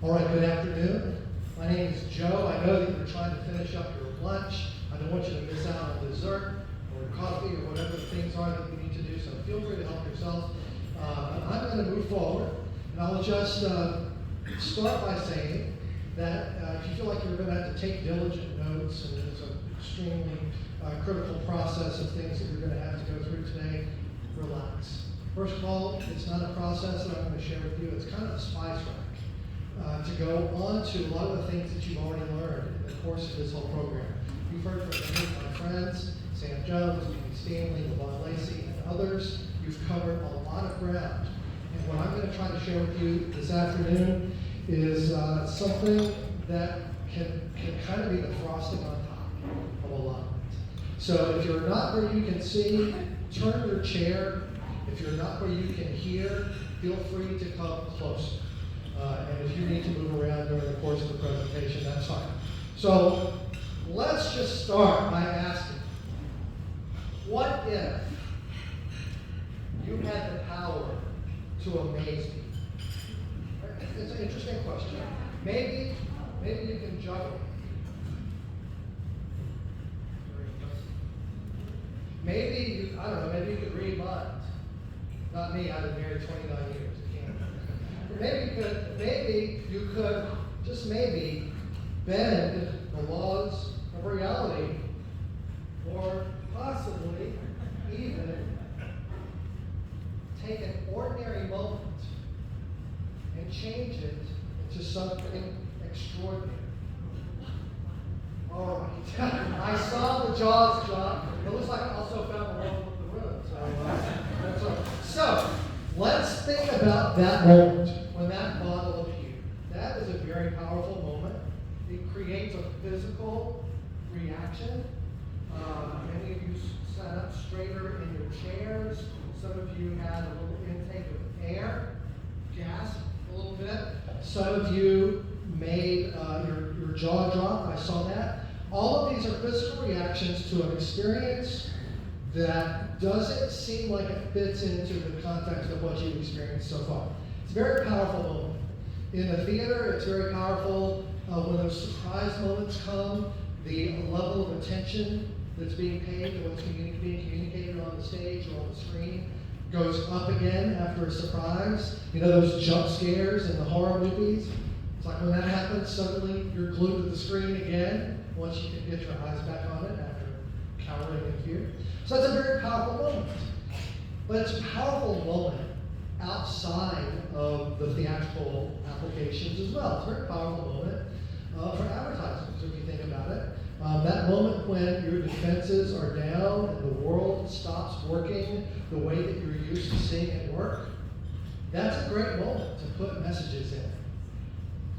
All right, good afternoon. My name is Joe. I know that you're trying to finish up your lunch. I don't want you to miss out on dessert or coffee or whatever the things are that you need to do, so feel free to help yourself. I'm going to move forward, and I'll just start by saying that if you feel like you're going to have to take diligent notes, and it's an extremely critical process of things that you're going to have to go through today, relax. First of all, it's not a process that I'm going to share with you. It's kind of a spice rack to go on to a lot of the things that you've already learned in the course of this whole program. You've heard from many of my friends, Sam Jones, Amy Stanley, LeVon Lacey, and others. You've covered a lot of ground. And what I'm going to try to share with you this afternoon is something that can kind of be the frosting on top of a lot of it. So if you're not where you can see, turn your chair. If you're not where you can hear, feel free to come closer. And if you need to move around during the course of the presentation, that's fine. So let's just start by asking, what if you had the power to amaze me? It's an interesting question. Maybe you can juggle. Maybe I don't know, maybe you could read minds. Not me, I've been married 29 years. Maybe you could, just maybe, bend the laws of reality, or possibly even take an ordinary moment and change it into something extraordinary. All right, I saw the jaws drop. It looks like I also found the wall of the room. That's all right. So let's think about that moment when that bottle appeared. That is a very powerful moment. It creates a physical reaction. Many of you sat up straighter in your chairs. Some of you had a little intake of air, gasped a little bit. Some of you made your jaw drop. I saw that. All of these are physical reactions to an experience that doesn't seem like it fits into the context of what you've experienced so far. It's a very powerful moment. In the theater, it's very powerful when those surprise moments come, the level of attention that's being paid to what's being communicated on the stage or on the screen goes up again after a surprise. You know those jump scares in the horror movies? It's like when that happens, suddenly you're glued to the screen again once you can get your eyes back on it after cowering in fear. So that's a very powerful moment. But it's a powerful moment outside of the theatrical applications as well. It's a very powerful moment for advertising, so if you think about it. That moment when your defenses are down and the world stops working the way that you're used to seeing it work, that's a great moment to put messages in.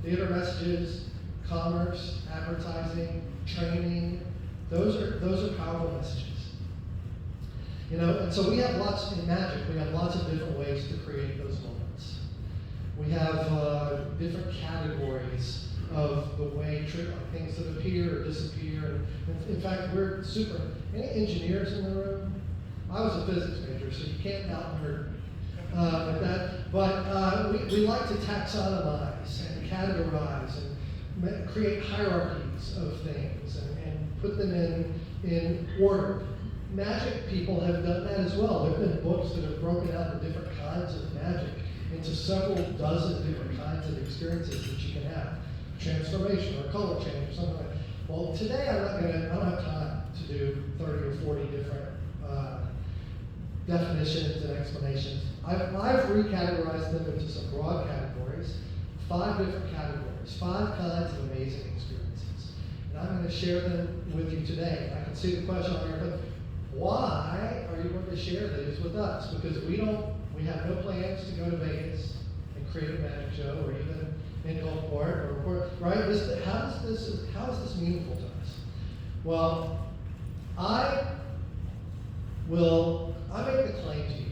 Theater messages, commerce, advertising, training, those are powerful messages. You know, and so we have lots in magic. We have lots of different ways to create those moments. We have different categories of the way things that appear or disappear. In fact, we're super. Any engineers in the room? I was a physics major, so you can't out-nerd me with that. But we like to taxonomize and categorize and create hierarchies of things and put them in order. Magic people have done that as well. There have been books that have broken out the different kinds of magic into several dozen different kinds of experiences that you can have. Transformation or color change or something like that. Well, today I don't have time to do 30 or 40 different definitions and explanations. I've recategorized them into some broad categories, 5 different categories, 5 kinds of amazing experiences. And I'm going to share them with you today. I can see the question on here, but why are you going to share these with us? Because we have no plans to go to Vegas and create a magic show or even in Gulfport or right? How is this meaningful to us? Well, I make the claim to you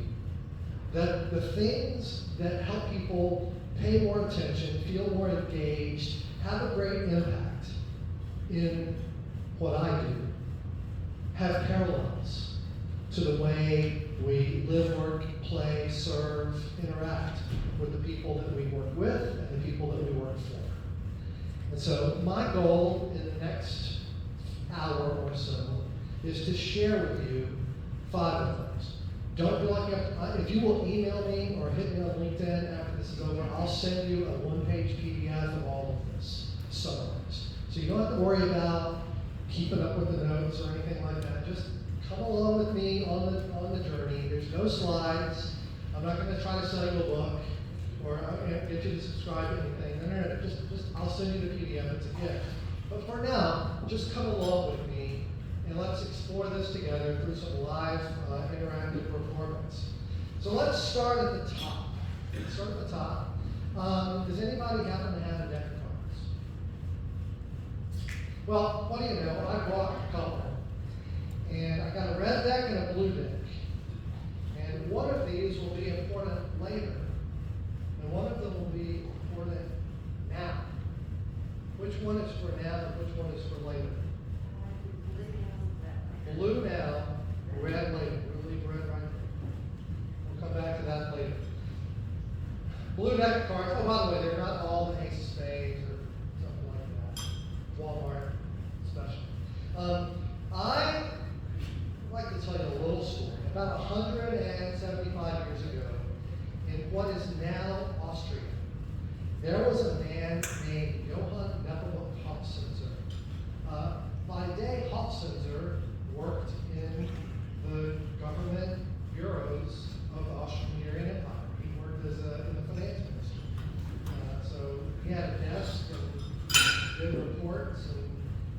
that the things that help people pay more attention, feel more engaged, have a great impact in what I do, have parallels to the way We live, work, play, serve, interact with the people that we work with and the people that we work for. And so my goal in the next hour or so is to share with you 5 of those. Don't feel like you have to, if you will email me or hit me on LinkedIn after this is over, I'll send you a 1-page PDF of all of this summarized. So you don't have to worry about keeping up with the notes or anything like that. Just come along with me on the journey. There's no slides. I'm not going to try to sell you a book or get you to subscribe to anything. No. Just I'll send you the PDF. It's a gift. But for now, just come along with me and let's explore this together through some live interactive performance. So let's start at the top. Does anybody happen to have a deck of cards? Well, what do you know? I brought a couple. And I got a red deck and a blue deck. And one of these will be important later. And one of them will be important now. Which one is for now and which one is for later? Blue now, red later. We'll leave red right there. We'll come back to that later. Blue deck cards, oh, by the way, they're not all the ace of spades or something like that. Walmart special. I like to tell you a little story. About 175 years ago, in what is now Austria, there was a man named Johann Nepomuk Hofzinser. By day, Hofzinser worked in the government bureaus of the Austrian Empire. He worked in the finance ministry. So he had a desk and did reports and,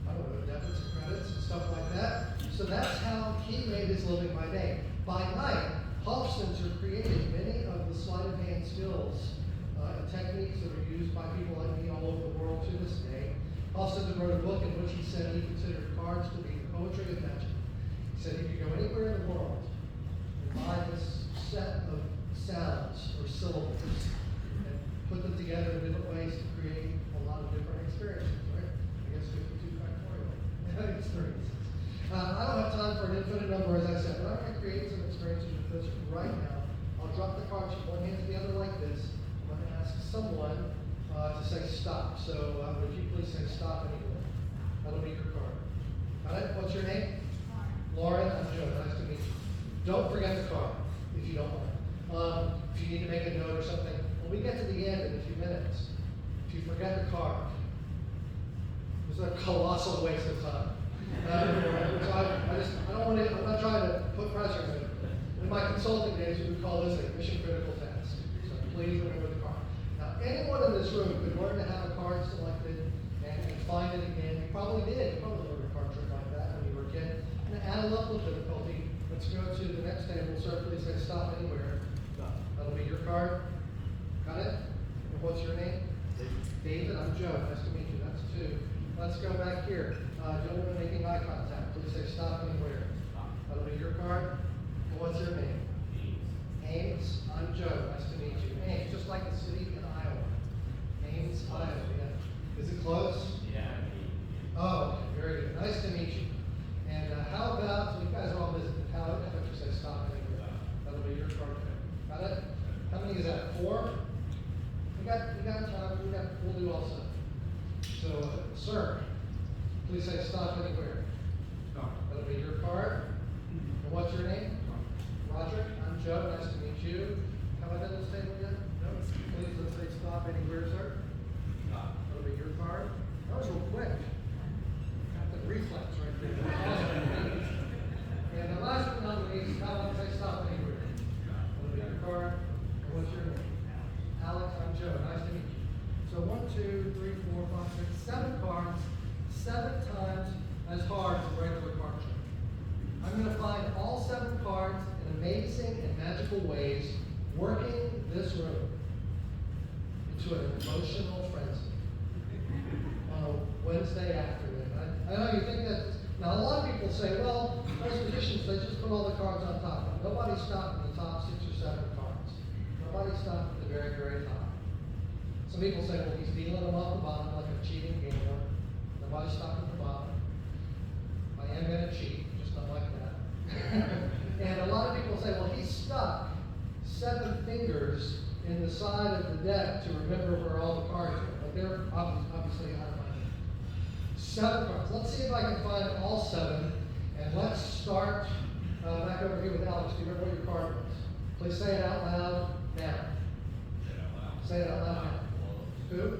I don't know, debits and credits and stuff like that. So that's how he made his living by day. By night, Hofzinser created many of the sleight of hand skills and techniques that are used by people like me all over the world to this day. Hofzinser wrote a book in which he said he considered cards to be the poetry of magic. He said you could go anywhere in the world and buy this set of sounds or syllables and put them together in different ways to create a lot of different experiences, right? I guess 52 factorial experiences. I don't have time for an infinite number, as I said, but I'm going to create some experiences with this right now. I'll drop the cards from one hand to the other like this. I'm going to ask someone to say stop. So would you please say stop anywhere? That'll be your card. Got it? What's your name? Lauren. I'm Joe. Nice to meet you. Don't forget the card if you don't mind. If you need to make a note or something, when we get to the end in a few minutes, if you forget the card, it's a colossal waste of time. So I don't want to, I'm not trying to put pressure on it. In my consulting days, we would call this a mission critical task. So please remember the card. Now, anyone in this room could learn to have a card selected and find it again. You probably did. You probably learned a card trick like that when you were a kid. And to add a level of difficulty, let's go to the next table. Sir, please say stop anywhere. That'll be your card. Got it? And what's your name? David. I'm Joe. Nice to meet you. That's 2. Let's go back here. Gentlemen making eye contact. Please say stop anywhere. That'll be your card. And what's your name? Ames. I'm Joe. Nice to meet you. Ames, just like the city in Iowa. Ames, Iowa. Yeah. Is it close? Yeah. Oh, okay. Very good. Nice to meet you. And how about, so you guys are all visiting. How about you say stop anywhere? That'll be your card. Got it? How many is that? 4? We got time. We'll do all 7. So, sir, please say stop anywhere. Stop. That'll be your card. And what's your name? Roderick. I'm Joe. Nice to meet you. Have I done this table yet? No. Please let's say stop anywhere, sir. Stop. That'll be your card. That was real quick. Got the reflex right there. Awesome. And the last but not least, how about say stop anywhere? That'll be your card. And what's your name? Alex. I'm Joe. Nice to meet you. So 1, 2, 3, 4, 5, 6, 7 cards, 7 times as hard as a regular card trick. I'm going to find all 7 cards in amazing and magical ways, working this room into an emotional frenzy on a Wednesday afternoon. I know you think that, now a lot of people say, well, those magicians, they just put all the cards on top. Nobody stopped at the top 6 or 7 cards. Nobody stopped at the very, very top. Some people say, well, he's dealing them off the bottom like a cheating gambler. Nobody stopped at the bottom. I am going to cheat, just not like that. And a lot of people say, well, he stuck 7 fingers in the side of the deck to remember where all the cards are. But they're obviously out of my head. 7 cards. Let's see if I can find all 7. And let's start back over here with Alex. Do you remember what your card was? Please say it out loud now. Say it out loud now. Who?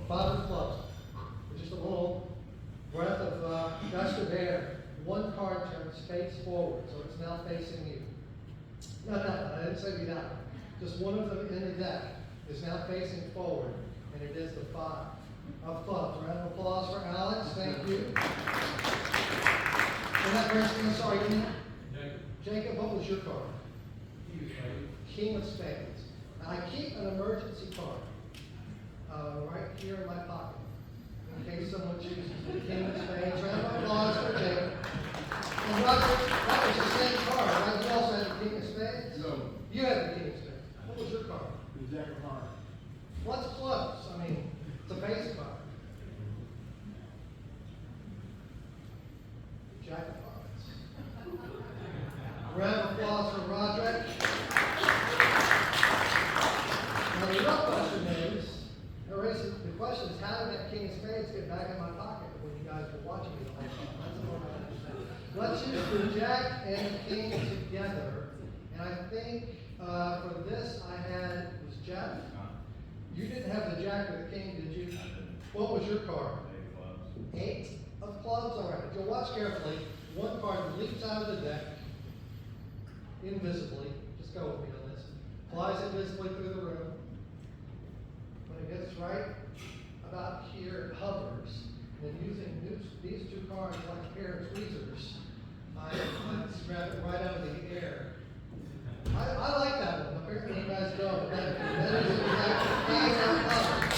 5 of clubs. Just a little breath of gust of air. 1 card turns face forward, so it's now facing you. No, I didn't say be that one. Just one of them in the deck is now facing forward, and it is the 5 of clubs. Round of applause for Alex. Thank you. And that brings me, I'm sorry, your name? Jacob, what was your card? King of Spades. Now, I keep an emergency card right here in my pocket in case someone chooses the King of Spades. Round of applause for Jacob. And Roger, that was the same card, right? You also had the King of Spades? No. You had the King of Spades. What was your card? The Jack of Hearts. What's clubs? I mean, it's a base card. Jack of Hearts. Round of applause for Roderick. Now the real question is, the question is, how did that King of Spades get back in my pocket when you guys were watching me the whole time? That's the one I understand. Let's use the Jack and the King together. And I think for this I had, it was Jeff. You didn't have the Jack or the King, did you? What was your card? 8 of clubs. All right. If you'll watch carefully, 1 card leaps out of the deck invisibly. Just go with me on this. Flies invisibly through the room. When it gets right about here, it hovers. And using these 2 cards like a pair of tweezers, I grab it right out of the air. I like that one. Apparently you guys don't. That is exactly 8 of clubs.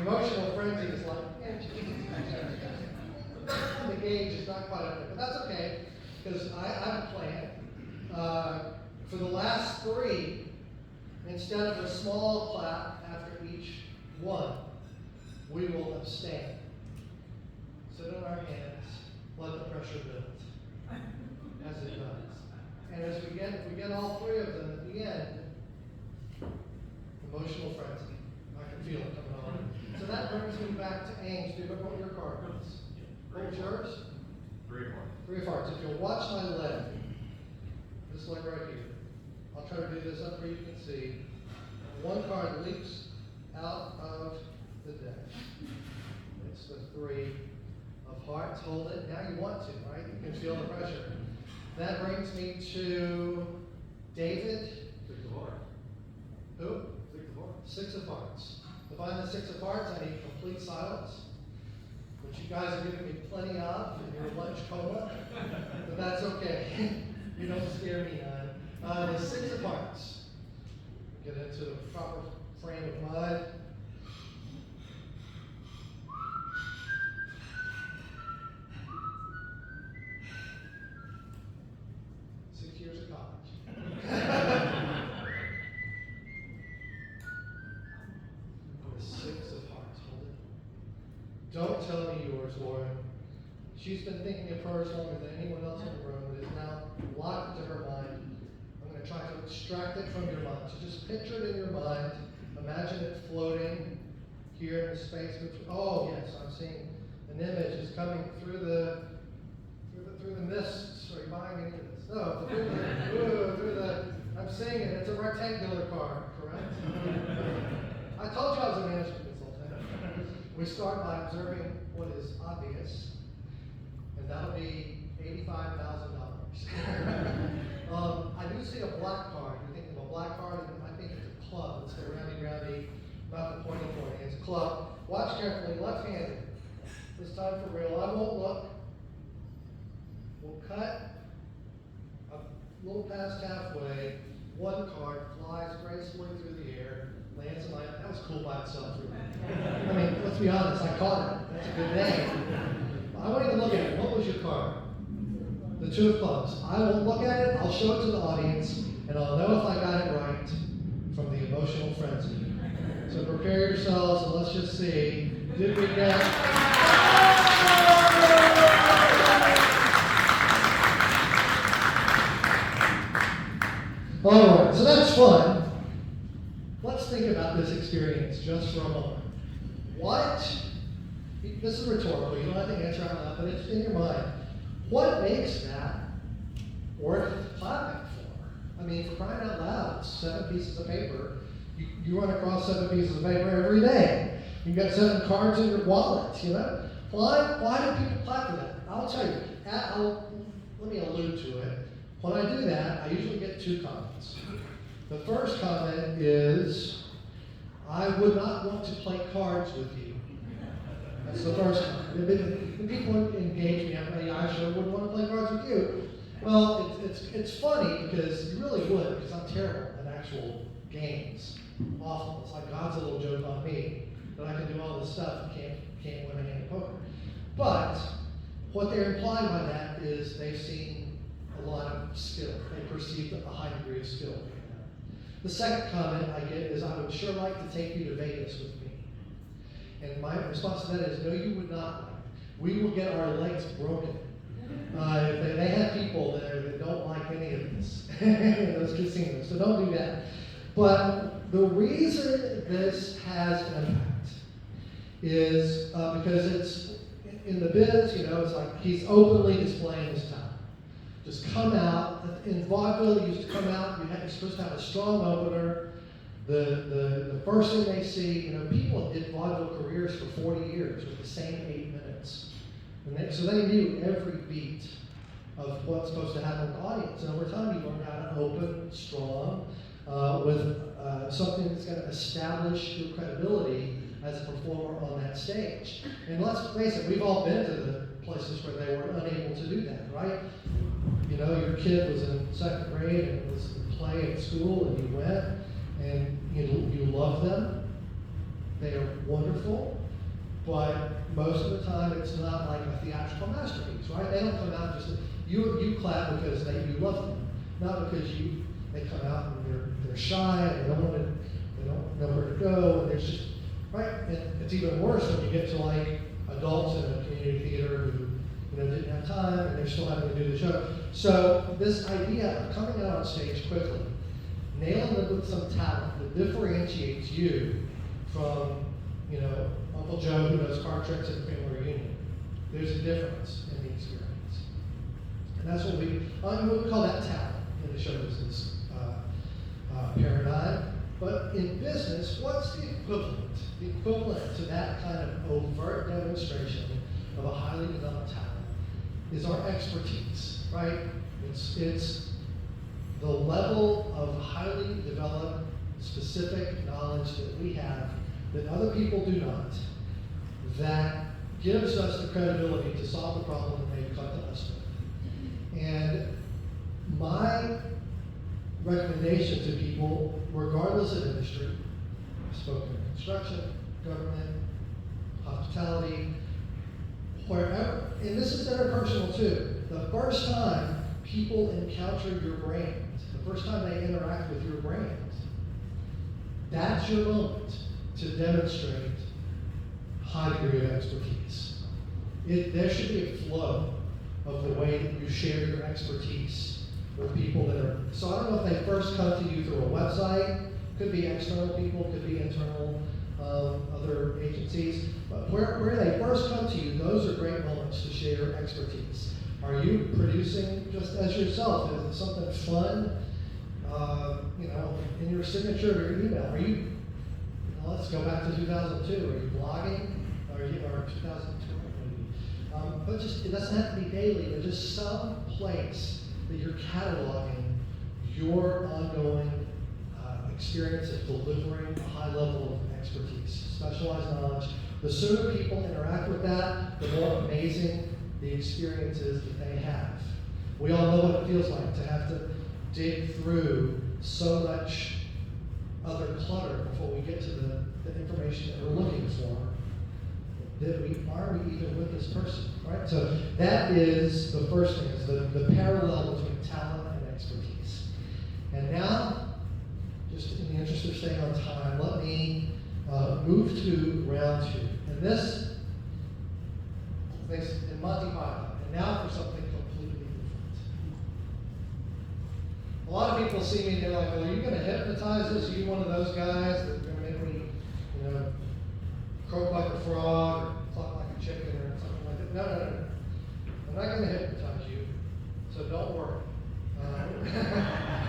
Emotional frenzy is like, the gauge is not quite up there. But that's okay, because I have a plan. For the last 3, instead of a small clap after each one, we will abstain. Sit on our hands, let the pressure build, as it does. And if we get all 3 of them at the end, emotional frenzy. I can feel it coming on. So that brings me back to Ames. Do you remember what your card was? What was yours? 3 of Hearts. 3 of Hearts. If you'll watch my leg, this leg right here, I'll try to do this up where you can see. 1 card leaps out of the deck. It's the 3 of Hearts. Hold it. Now you want to, right? You can feel the pressure. That brings me to David. 6 of Hearts. Who? 6 of Hearts. 6 of Hearts. To find the 6 of Hearts, I need complete silence, which you guys are giving me plenty of in your lunch coma, but that's okay. You don't scare me none. The 6 of Hearts. Get into the proper frame of mud. Don't tell me yours, Lauren. She's been thinking of hers longer than anyone else in the room. It is now locked into her mind. I'm going to try to extract it from your mind. So just picture it in your mind. Imagine it floating here in the space between. Oh yes, I'm seeing an image is coming through the mists. Are you buying any of this? No, through the. I'm seeing it. It's a rectangular card, correct? I told you I was a management consultant. We start by observing what is obvious, and that'll be $85,000. I do see a black card. You're thinking of a black card, and I think it's a club. It's the roundy, about the pointy. It's a club. Watch carefully, left-handed. This time for real. I won't look. We'll cut a little past halfway. 1 card flies gracefully through the air, lands in my. That was cool by itself. I mean, let's be honest, I caught it. That's a good day. I want you to look at it. What was your card? The 2 of clubs. I won't look at it, I'll show it to the audience, and I'll know if I got it right from the emotional frenzy. So prepare yourselves, and let's just see. Did we get... All right, so that's fun. Let's think about this experience just for a moment. What, this is rhetorical, you don't have to answer out loud, but it's in your mind. What makes that worth clapping for? I mean, for crying out loud, 7 pieces of paper. You run across 7 pieces of paper every day. You've got 7 cards in your wallet, you know? Why do people clap for that? I'll tell you, let me allude to it. When I do that, I usually get 2 comments. The first comment is, I would not want to play cards with you. That's the first comment. When people engage me, I sure wouldn't want to play cards with you. Well, it's funny because you really would, because I'm terrible at actual games. Awful. It's like God's a little joke on me that I can do all this stuff and can't win a hand of poker. But what they're implying by that is they've seen a lot of skill. They perceive a high degree of skill. The second comment I get is, I would sure like to take you to Vegas with me. And my response to that is, no, you would not like. We will get our legs broken. They have people there that don't like any of this, those casinos, so don't do that. But the reason this has an impact is because it's in the biz, you know, it's like he's openly displaying his talent. Just come out. In vaudeville, you used to come out, you're supposed to have a strong opener. The first thing they see, you know, people did vaudeville careers for 40 years with the same 8 minutes. So they knew every beat of what's supposed to happen with the audience. And over time, you learn how to open strong with something that's going to establish your credibility as a performer on that stage. And let's face it, we've all been to the places where they were unable to do that, right? You know, your kid was in 2nd grade and it was a play at school, and you went and you love them. They are wonderful, but most of the time it's not like a theatrical masterpiece, right? They don't come out just you clap because you love them, not because they come out and they're shy and they don't know where to go, and there's just right. And it's even worse when you get to like adults in a community theater who didn't have time and they're still having to do the show. So this idea of coming out on stage quickly, nailing it with some talent that differentiates you from, Uncle Joe who does card tricks at the family reunion. There's a difference in the experience. And that's what we would call that talent in the show business paradigm. But in business, what's the equivalent? The equivalent to that kind of overt demonstration of a highly developed talent is our expertise, right? It's the level of highly developed, specific knowledge that we have that other people do not, that gives us the credibility to solve the problem that they've come to us with. And my recommendation to people, regardless of industry, I've spoken in construction, government, hospitality, wherever, and this is interpersonal too. The first time people encounter your brand, the first time they interact with your brand, that's your moment to demonstrate high degree of expertise. There should be a flow of the way that you share your expertise with people that are, so I don't know if they first come to you through a website, could be external people, could be internal other agencies, but where they first come to you, those are great moments to share expertise. Are you producing just as yourself? Is it something fun? In your signature of your email, are you, let's go back to 2002, are you blogging? Or 2002 maybe. But just, it doesn't have to be daily, but just some place that you're cataloging your ongoing experience of delivering a high level of expertise, specialized knowledge. The sooner people interact with that, the more amazing the experience is that they have. We all know what it feels like to have to dig through so much other clutter before we get to the information that we're looking for. Are we even with this person, right? So that is the first thing, is the parallel between talent and expertise. And now, just in the interest of staying on time, let me move to round 2. And this is in Monty Python. And now for something completely different. A lot of people see me and they're like, well, are you going to hypnotize us? Are you one of those guys that are going to make me, croak like a frog or cluck like a chicken or something like that? No. I'm not going to hypnotize you, so don't worry.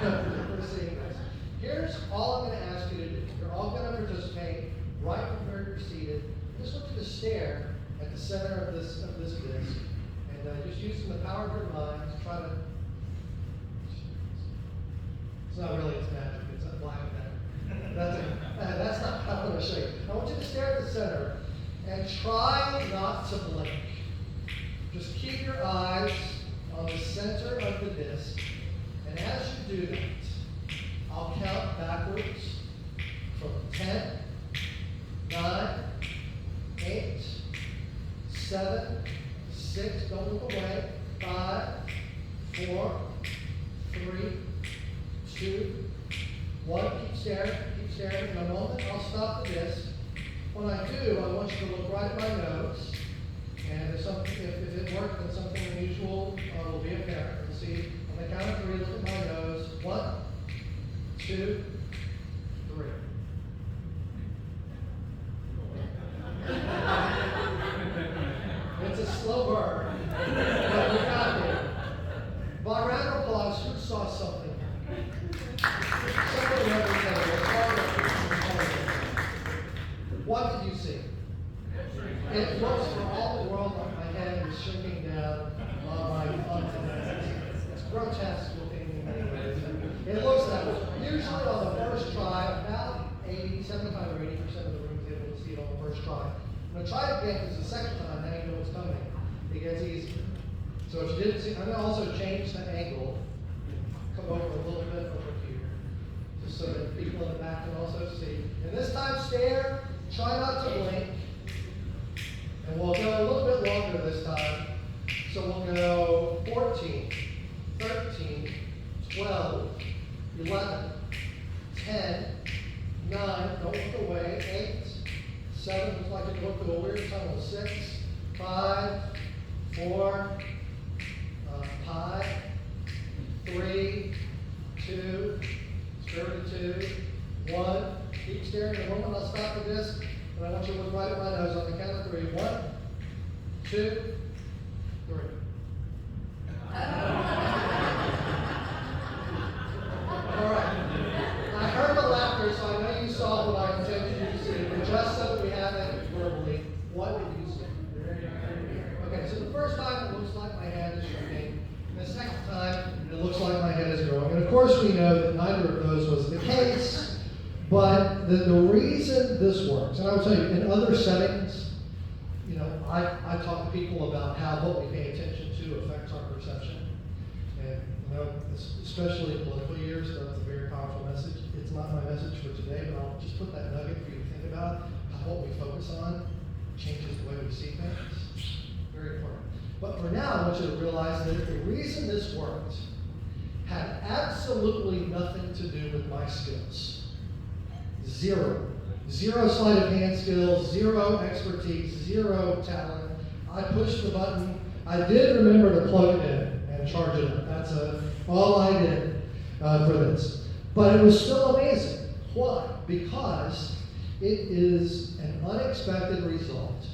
We're seeing this. Here's all I'm going to ask you to do. You're all going to participate right from where you're seated. I just want you to stare at the center of this disc, and just using the power of your mind to try to. It's not really its magic. It's a black magic. That's not what I'm going to show you. I want you to stare at the center and try not to blink. Just keep your eyes on the center of the disc, and as you do that, I'll count backwards from 10, 9, 8, 7, 6, don't look away, 5, 4, 3, 2, 1. Keep staring. In a moment, I'll stop the disc. When I do, I want you to look right at my nose. And if it worked, then something unusual will be apparent. You'll see on the count of 3, look at my nose. 1, 2, 3. It's a slow burn, but we got there. By round of applause, who saw something? Somebody over there. What did you see? It looks for all the world like my head is shrinking down on my It's grotesque looking in many ways. It looks that way. Usually on the first try, about 75 or 80% of the room is able to see it on the first try. When I try it again, because the second time, now you know what's coming. It gets easier. So if you didn't see, I'm going to also change the angle. Come over a little bit over here, just so that people in the back can also see. And this time, stare. Try not to blink. And we'll go a little bit longer this time. So we'll go 14, 13, 12, 11, 10, 9, don't look away, 8, 7, looks like it looked a weird tunnel, 6, 5, 4, 5, 3, 2, spare to 2, 1. Keep staring. In a moment, I'll stop the disc, and I want you to look right at my nose on the count of 3. 1, 2, 3. All right. I heard the laughter, so I know you saw what I intended you to see. But just so that we have it verbally, what did you see? Okay, so the first time it looks like my head is shrinking. The second time it looks like my head is growing. And of course, we know that neither of those was the case. But the reason this works, and I will tell you, in other settings, I talk to people about how what we pay attention to affects our perception. And, especially in political years, that's a very powerful message. It's not my message for today, but I'll just put that nugget for you to think about. How what we focus on changes the way we see things. Very important. But for now, I want you to realize that the reason this worked had absolutely nothing to do with my skills. Zero sleight of hand skills, zero expertise, zero talent. I pushed the button. I did remember to plug it in and charge it up. That's all I did for this. But it was still amazing. Why? Because it is an unexpected result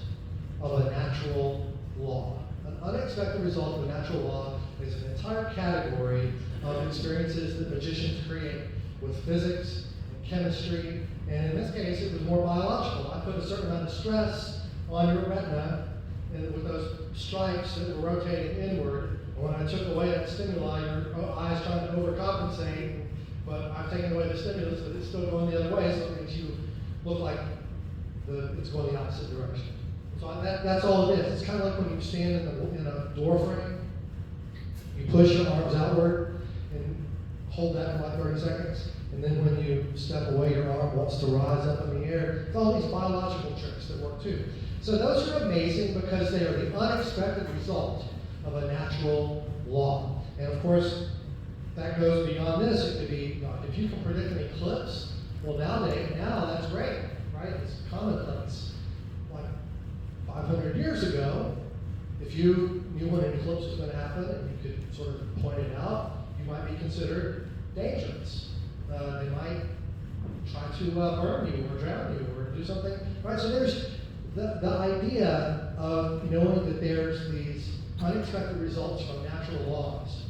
of a natural law. An unexpected result of a natural law is an entire category of experiences that magicians create with physics, chemistry, and in this case, it was more biological. I put a certain amount of stress on your retina with those stripes that were rotating inward. And when I took away that stimuli, your eyes trying to overcompensate, but I've taken away the stimulus, but it's still going the other way, so it makes you look like it's going the opposite direction. So that's all it is. It's kind of like when you stand in a door frame, you push your arms outward and hold that for like 30 seconds. And then when you step away, your arm wants to rise up in the air. It's all these biological tricks that work too. So those are amazing because they are the unexpected result of a natural law. And of course, that goes beyond this. It could be, if you can predict an eclipse, well now that's great, right? It's commonplace. Like 500 years ago, if you knew when an eclipse was going to happen and you could sort of point it out, you might be considered dangerous. They might try to burn you or drown you or do something, right? So there's the idea of knowing that there's these unexpected results from natural laws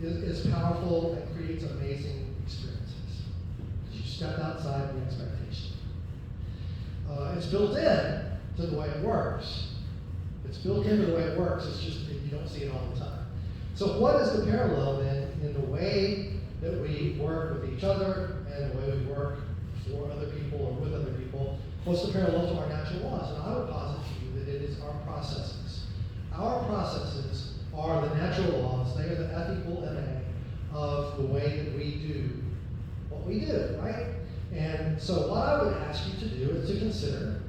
is powerful and creates amazing experiences. You step outside the expectation. It's built in to the way it works. It's built into the way it works. It's just that you don't see it all the time. So what is the parallel then in the way that we work with each other and the way we work for other people or with other people? What's the parallel to our natural laws? And I would posit to you that it is our processes. Our processes are the natural laws. They are the ethical MA of the way that we do what we do, right? And so what I would ask you to do is to consider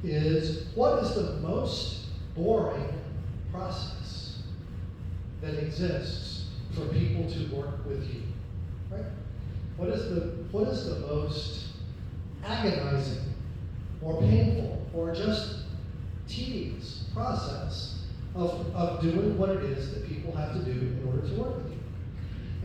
is what is the most boring process that exists for people to work with you, right? What is the most agonizing or painful or just tedious process of doing what it is that people have to do in order to work with you?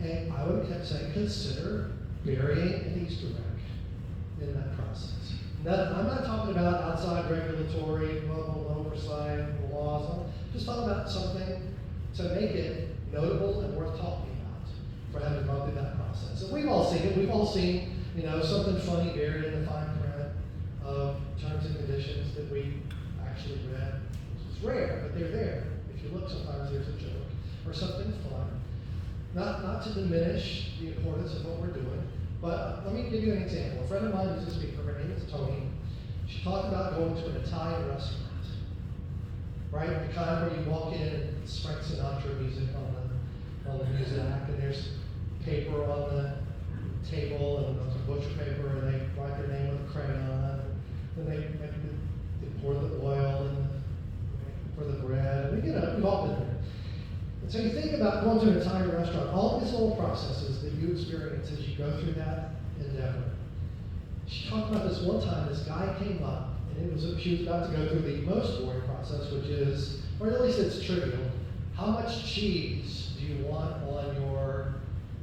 And I would say consider burying an Easter egg in that process. Now, I'm not talking about outside regulatory level oversight laws. I'm just talking about something to make it notable and worth talking about for having gone through that process. And we've all seen it. We've all seen, something funny buried in the fine print of terms and conditions that we actually read. It's rare, but they're there. If you look, sometimes there's a joke or something fun. Not to diminish the importance of what we're doing, but let me give you an example. A friend of mine who's a speaker, her name is Tony. She talked about going to an Italian restaurant, right? The kind where you walk in and it's Frank Sinatra music on the music act, and there's paper on the table and some butcher paper, and they write their name with a crayon, and they pour the oil and for the bread. And we've all been there. And so you think about going to an Italian restaurant, all these little processes that you experience as you go through that endeavor. She talked about this one time, this guy came up, and she was about to go through the most boring process, which is, or at least it's trivial, how much cheese do you want on your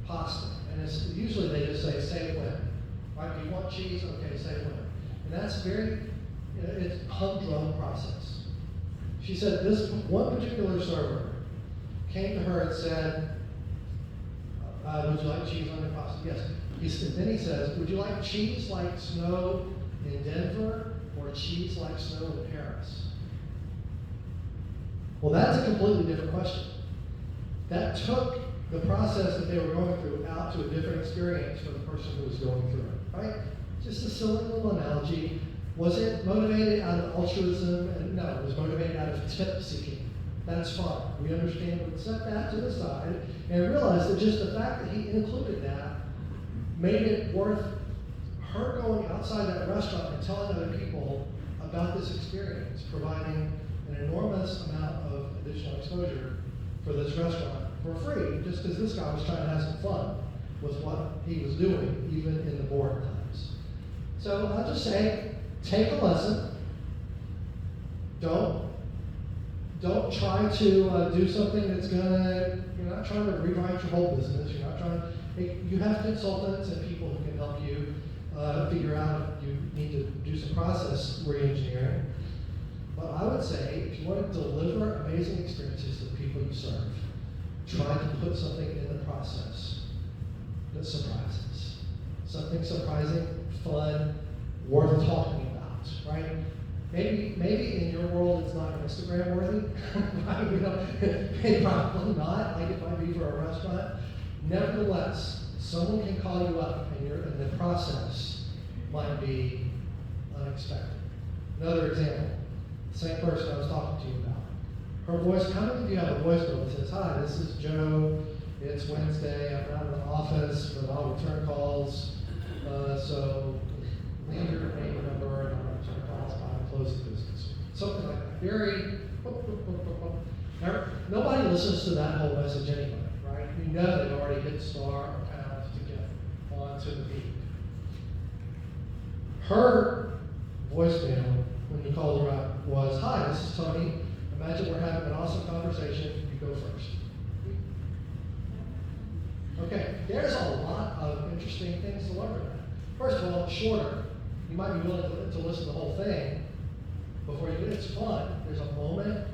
pasta? And it's usually they just say when. Right? Do you want cheese? Okay, say when. And that's it's a humdrum process. She said this one particular server came to her and said, would you like cheese on your pasta? Yes. Then he says, would you like cheese like snow in Denver or cheese like snow in Paris? Well, that's a completely different question. That took the process that they were going through out to a different experience for the person who was going through it, right? Just a silly little analogy. Was it motivated out of altruism? And no, it was motivated out of tip seeking. That's fine. We understand, but set that to the side and realize that just the fact that he included that made it worth her going outside that restaurant and telling other people about this experience, providing an enormous amount of additional exposure for this restaurant for free, just because this guy was trying to have some fun with what he was doing, even in the boring times. So I'll just say, take a lesson. Don't try to do something that's you're not trying to rewrite your whole business. You're not trying you have consultants and people who can help you figure out if you need to do some process re-engineering. But I would say, if you want to deliver amazing experiences to the people you serve, try to put something in the process that surprises. Something surprising, fun, worth talking about, right? Maybe in your world it's not Instagram worthy, right? Probably not, like it might be for a restaurant. Nevertheless, someone can call you up and the process might be unexpected. Another example, same person I was talking to you about. Her voice, how many of you have a voicemail that says, hi, this is Joe, it's Wednesday, I'm not in the office, but I'll return calls, so leave your name and number and I'll return calls by close of business. Something like that. Very, nobody listens to that whole message anyway, right? You know they've already hit star or pound to get onto the beat. Her voicemail, when you called her up, was, hi, this is Tony. Imagine we're having an awesome conversation. You go first. Okay, there's a lot interesting things to learn from that. First of all, it's shorter. You might be willing to listen to the whole thing before you get it. It's fun. There's a moment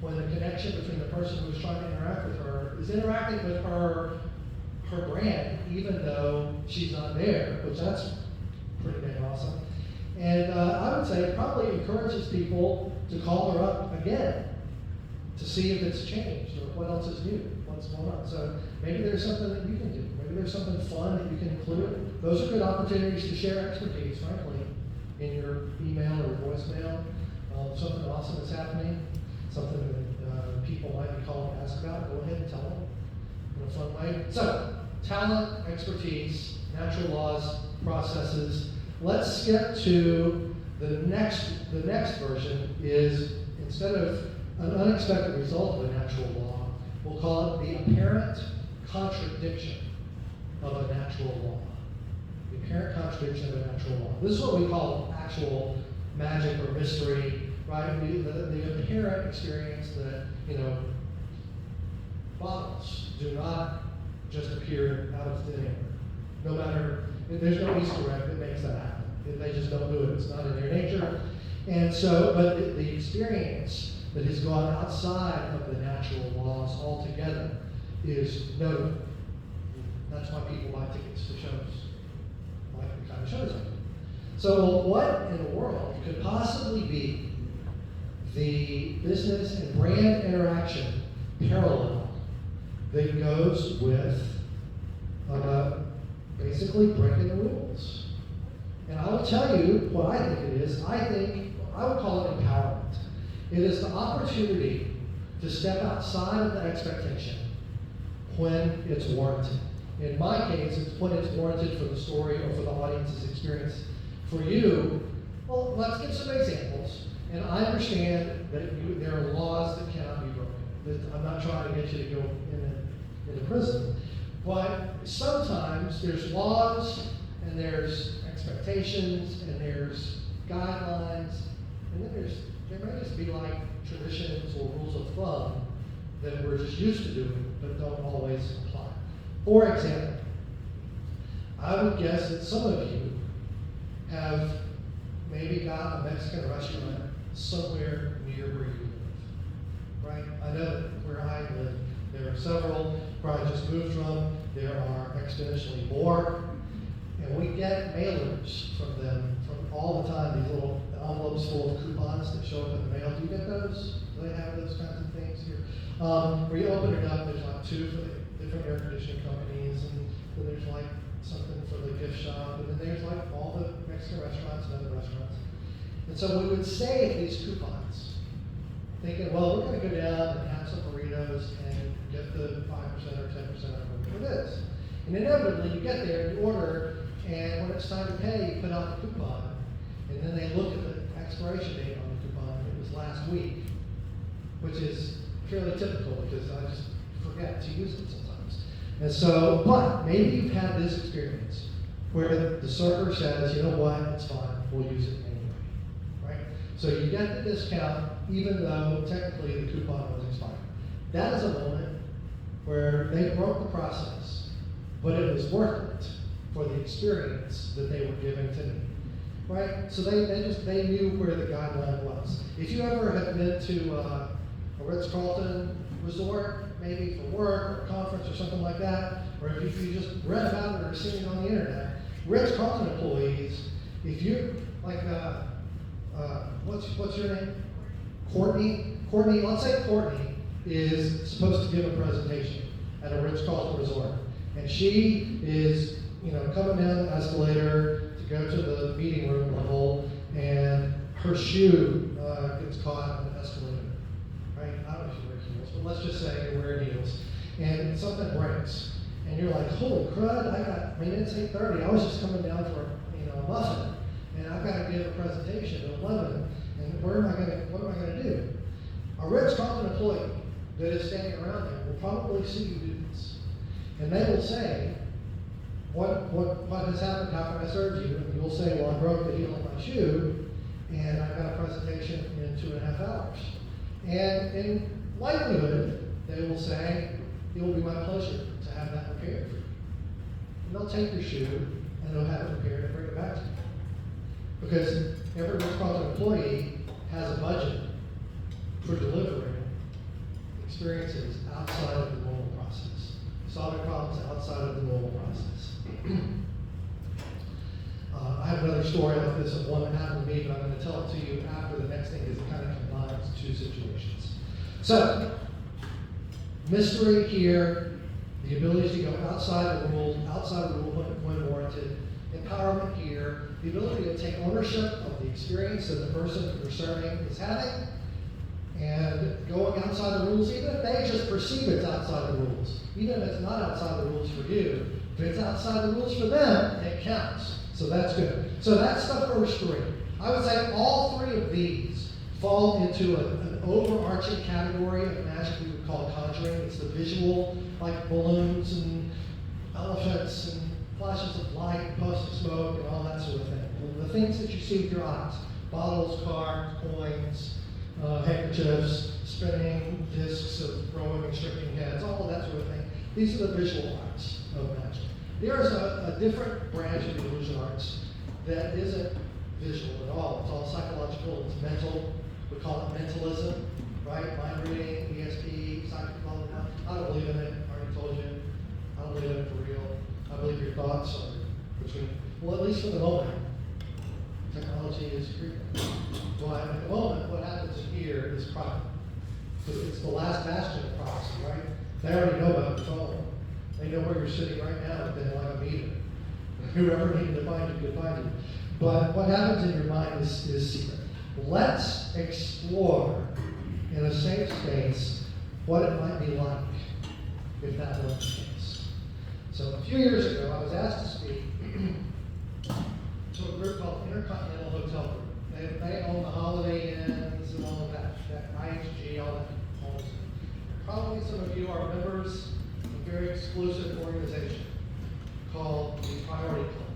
when the connection between the person who's trying to interact with her is interacting with her brand, even though she's not there, which that's pretty dang awesome. And I would say it probably encourages people to call her up again to see if it's changed or what else is new, what's going on. So maybe there's something that you can do. Maybe there's something fun that you can include. Those are good opportunities to share expertise, frankly, in your email or voicemail. Something awesome that's happening, something that people might be calling to ask about, go ahead and tell them in a fun way. So, talent, expertise, natural laws, processes. Let's skip to the next version is, instead of an unexpected result of a natural law, we'll call it the apparent contradiction of a natural law. The apparent contradiction of a natural law. This is what we call actual magic or mystery, right? The apparent experience that, bottles do not just appear out of thin air. No matter, there's no Easter egg that makes that happen. They just don't do it. It's not in their nature. And so, but the experience that has gone outside of the natural laws altogether is notable. That's why people buy tickets to shows, like the kind of shows I do. So what in the world could possibly be the business and brand interaction parallel that goes with basically breaking the rules? And I will tell you what I think it is. I would call it empowerment. It is the opportunity to step outside of the expectation when it's warranted. In my case, it's when it's warranted for the story or for the audience's experience. For you, well, let's give some examples. And I understand that there are laws that cannot be broken. I'm not trying to get you to go into prison. But sometimes there's laws and there's expectations and there's guidelines, and then there may just be like traditions or rules of thumb that we're just used to doing but don't always apply. For example, I would guess that some of you have maybe got a Mexican restaurant somewhere near where you live, right? I know that where I live, there are several where I just moved from. There are exponentially more. And we get mailers from them from all the time, these little envelopes full of coupons that show up in the mail. Do you get those? Do they have those kinds of things here? Where you open it up, there's like two for the different air conditioning companies, and then there's like something for the gift shop, and then there's like all the Mexican restaurants and other restaurants. And so we would save these coupons, thinking, well, we're going to go down and have some burritos and get the 5% or 10% for this. And inevitably, you get there, you order, and when it's time to pay, you put out the coupon, and then they look at the expiration date on the coupon, and it was last week, which is fairly typical because I just forget to use it sometimes. And so, but maybe you've had this experience where the server says, you know what, it's fine, we'll use it anyway, right? So you get the discount even though technically the coupon was expired. That is a moment where they broke the process, but it was worth it for the experience that they were giving to me, right? So they knew where the guideline was. If you ever have been to a Ritz-Carlton resort, maybe for work or a conference or something like that, or if you just read about it or seen it on the internet, Ritz-Carlton employees, if you like, what's your name? Courtney, let's say Courtney is supposed to give a presentation at a Ritz-Carlton resort, and she is, coming down the escalator to go to the meeting room level, and her shoe gets caught on the escalator, right? I don't know if you wear heels, but let's just say you're wearing heels, and something breaks, and you're like, holy crud, it's 8:30, I was just coming down for a muffin, and I've got to give a presentation at 11, and what am I going to do? A Ritz-Carlton employee that is standing around there will probably see you do this, and they will say, what has happened, how can I serve you? And you'll say, well, I broke the heel of my shoe, and I've got a presentation in 2.5 hours. And in likelihood, they will say, it will be my pleasure to have that repaired for you. they'll take your shoe and they'll have it repaired and bring it back to you. Because every responsible employee has a budget for delivering experiences outside of the normal process, solving problems outside of the normal process. I have another story like this of one that happened to me, but I'm going to tell it to you after the next thing is it kind of combines two situations. So, mystery here, the ability to go outside the rules, when warranted. Empowerment here, the ability to take ownership of the experience that the person that they're serving is having, and going outside the rules, even if they just perceive it's outside the rules. Even if it's not outside the rules for you, if it's outside the rules for them, it counts. So that's good. So that's the first three. I would say all three of these fall into an overarching category of magic we would call conjuring. It's the visual, like balloons and elephants and flashes of light, puffs of smoke, and all that sort of thing. The things that you see with your eyes: bottles, cards, coins, handkerchiefs, spinning discs of throwing and stripping heads, all of that sort of thing. These are the visual arts of magic. There's a different branch of the illusion arts that isn't visual at all. It's all psychological, it's mental. We call it mentalism, right? Mind reading, ESP, psychic development. I don't believe in it, I already told you. I don't believe in it for real. I believe your thoughts are between, well, at least for the moment. Technology is creeping. But at the moment, what happens here is private. So it's the last bastion of privacy, right? They already know about your phone. They know where you're sitting right now within like a meter. Whoever needed to find you could find you. But what happens in your mind is secret. Let's explore in a safe space what it might be like if that were the case. So a few years ago, I was asked to speak to a group called Intercontinental Hotel Group. They own the Holiday Inns and all of that IHG, all that. Probably some of you are members of a very exclusive organization called the Priority Club.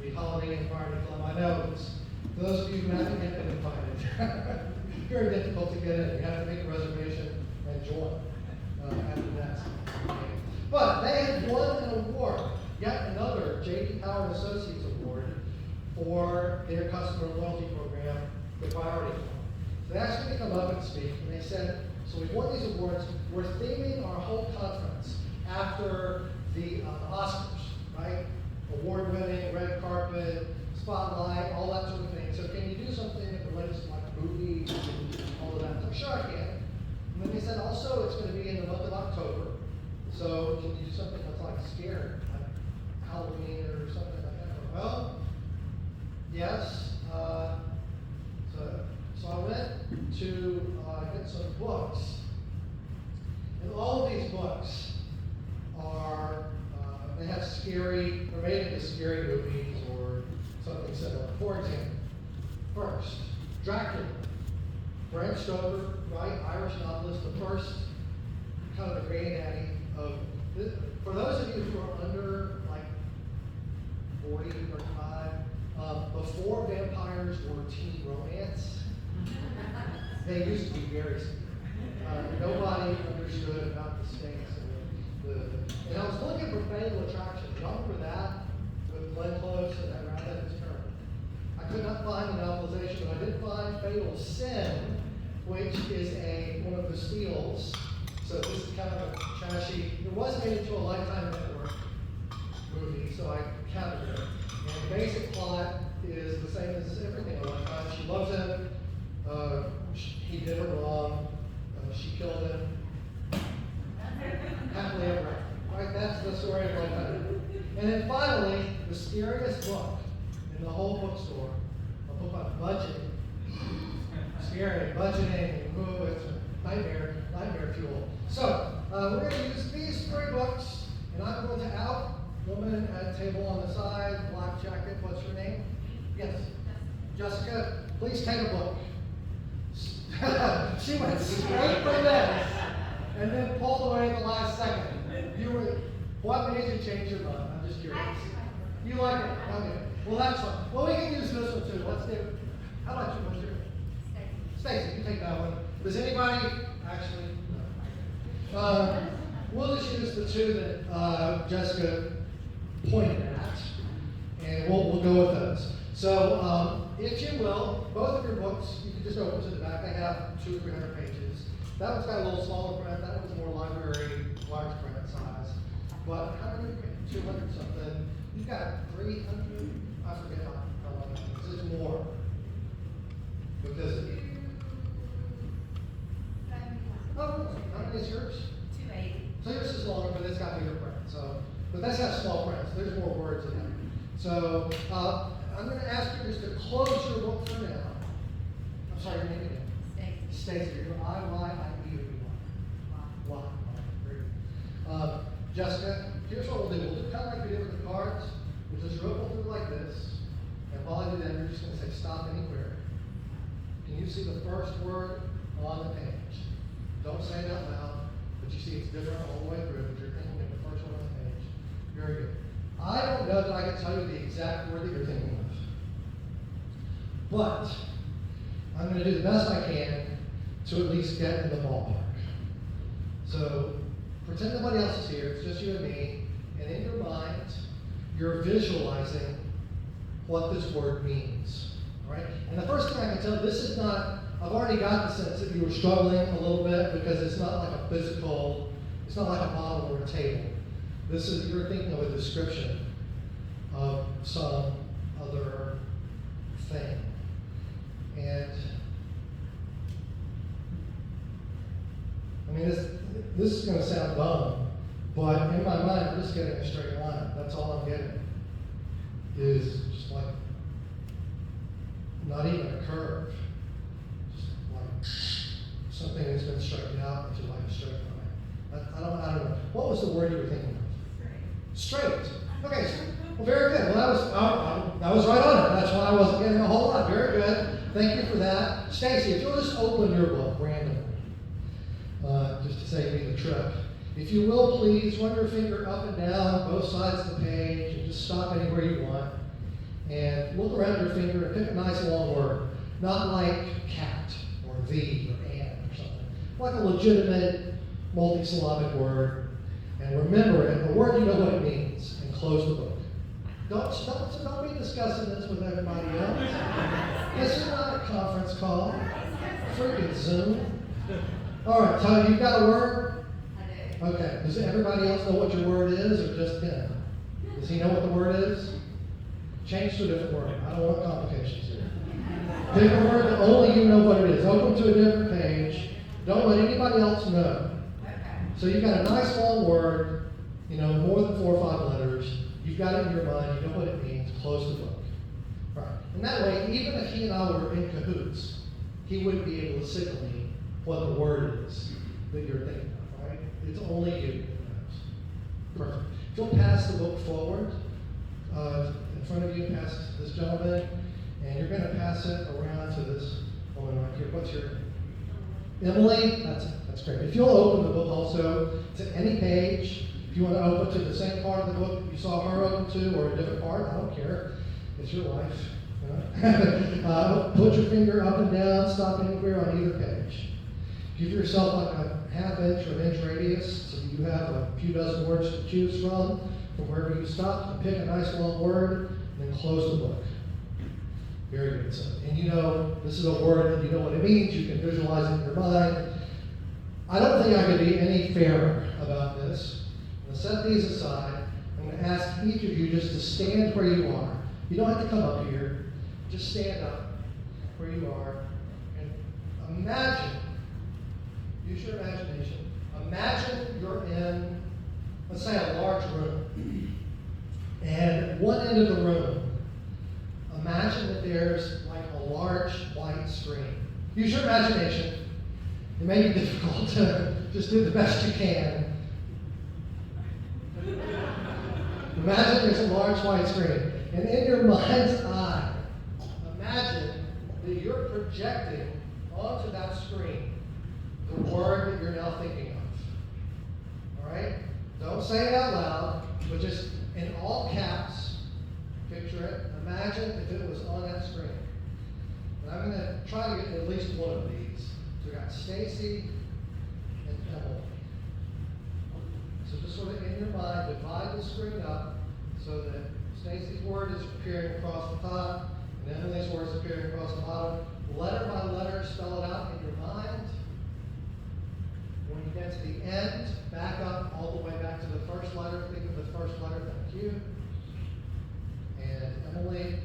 The Holiday Inn Priority Club. I know it's, for those of you who haven't yet been invited, very difficult to get in. You have to make a reservation and join after that. But they had won an award, yet another J.D. Power Associates Award for their customer loyalty program, the Priority Club. So they asked me to come up and speak, and they said, so we've won these awards, we're theming our whole conference after the Oscars, right? Award-winning, red carpet, spotlight, all that sort of thing. So can you do something that relates to like movies and all of that? I'm sure I can. And then they said also it's going to be in the month of October. So can you do something that's like scary, like Halloween or something like that? Well, yes. So I went to get some books. And all of these books are, they have scary, they're made into scary movies or something similar. For example, first, Dracula. Bram Stoker, right? Irish novelist, the first kind of the granddaddy of this. For those of you who are under like 40 or 35, before vampires were teen romance, they used to be very scary. Nobody understood about the stakes and I was looking for Fatal Attraction. Y'all remember that? With Glenn Close and that rabbit is turned. I could not find the novelization, but I did find Fatal Sin, which is one of the steals. So this is kind of a trashy, it was made into a Lifetime Network movie, so I counted it. And the basic plot is the same as everything on Lifetime. She loves him, he did her wrong, she killed him. Happily ever after. Right? That's the story of Lifetime. And then finally, the scariest book in the whole bookstore, a book on budgeting. Scary, budgeting, it's a nightmare fuel. So, we're going to use these three books, and I'm going to out woman at table on the side, black jacket, what's your name? Yes. Jessica, please take a book. She went straight from this, and then pulled away at the last second. What made you change your mind? I'm just curious. You like it? Okay. Well, that's fine. Well, we can use this one too. Let's do. How about you? What's your name? Stacy, you take that one. Does anybody actually? No. We'll just use the two that Jessica pointed at, and we'll go with those. So, if you will, both of your books, you can just open to the back. They have 200 or 300 pages. That one's got a little smaller print. That one's more library, large print size. But how many? 200 something. You've got 300. I forget how long it is. It's more because. Oh, how many is yours? 280. So yours is longer, but it's got bigger print. So, but that's got small print. So there's more words in there. So I'm going to ask you just to close your book for now. I'm sorry, your name again. Stacy. You're I-Y-I-E or Y? Y. Great. Jessica, here's what we'll do. We'll do kind of like we did with the cards. We'll just roll through like this. And while I do that, you're just going to say stop anywhere. Can you see the first word on the page? Don't say it out loud, but you see it's different all the way through, but you're thinking of the first one on the page. Very good. I don't know that I can tell you the exact word that you're thinking of. But I'm going to do the best I can to at least get in the ballpark. So pretend nobody else is here, it's just you and me, and in your mind, you're visualizing what this word means. All right? And the first thing I can tell, this is not, I've already got the sense that you were struggling a little bit because it's not like a physical, it's not like a bottle or a table. This is, you're thinking of a description of some other thing. And I mean, this is going to sound dumb, but in my mind, I'm just getting a straight line. That's all I'm getting. Is just like, not even a curve. Just like something that's been straightened out into like a straight line. I don't know. What was the word you were thinking of? Straight. Okay. Well, very good. Well, that was right on it. That's why I wasn't getting a whole lot. Very good. Thank you for that. Stacy, if you'll just open your book randomly, just to save me the trip. If you will, please run your finger up and down both sides of the page and just stop anywhere you want. And look around your finger and pick a nice long word. Not like cat or thee or and or something. Like a legitimate multisyllabic word. And remember it, a word you know what it means, and close the book. Don't be discussing this with everybody else. This is not a conference call. Freaking Zoom. All right, Todd, you've got a word? I do. Okay. Does everybody else know what your word is, or just him? Does he know what the word is? Change to a different word. I don't want complications here. Pick a word that only you know what it is. Open to a different page. Don't let anybody else know. Okay. So you've got a nice long word, more than 4 or 5 letters. You've got it in your mind. You know what it means. Close the book. Right. And that way, even if he and I were in cahoots, he wouldn't be able to signal me what the word is that you're thinking of, right? It's only you that knows. Perfect. If you'll pass the book forward in front of you, pass it to this gentleman, and you're going to pass it around to this woman right here. What's your name? Emily? That's great. If you'll open the book also to any page, if you want to open to the same part of the book that you saw her open to, or a different part, I don't care. It's your life. Put your finger up and down, stop anywhere on either page. Give yourself like a ½ inch or an inch radius so you have a few dozen words to choose from wherever you stop, and pick a nice long word, and then close the book. Very good. So, and this is a word that you know what it means, you can visualize it in your mind. I don't think I could be any fairer about this. I'm going to set these aside. I'm going to ask each of you just to stand where you are. You don't have to come up here. Just stand up where you are and imagine. Use your imagination. Imagine you're in, let's say, a large room. And at one end of the room, imagine that there's like a large white screen. Use your imagination. It may be difficult to just do the best you can. Imagine there's a large white screen. And in your mind's eye, imagine that you're projecting onto that screen the word that you're now thinking of. All right? Don't say it out loud, but just in all caps, picture it. Imagine if it was on that screen. And I'm going to try to get at least one of these. So we got Stacy and Emily. So just sort of in your mind, divide the screen up so that Stacy's word is appearing across the top, and Emily's word is appearing across the bottom. Letter by letter, spell it out in your mind. When you get to the end, back up all the way back to the first letter. Think of the first letter, thank you. And Emily,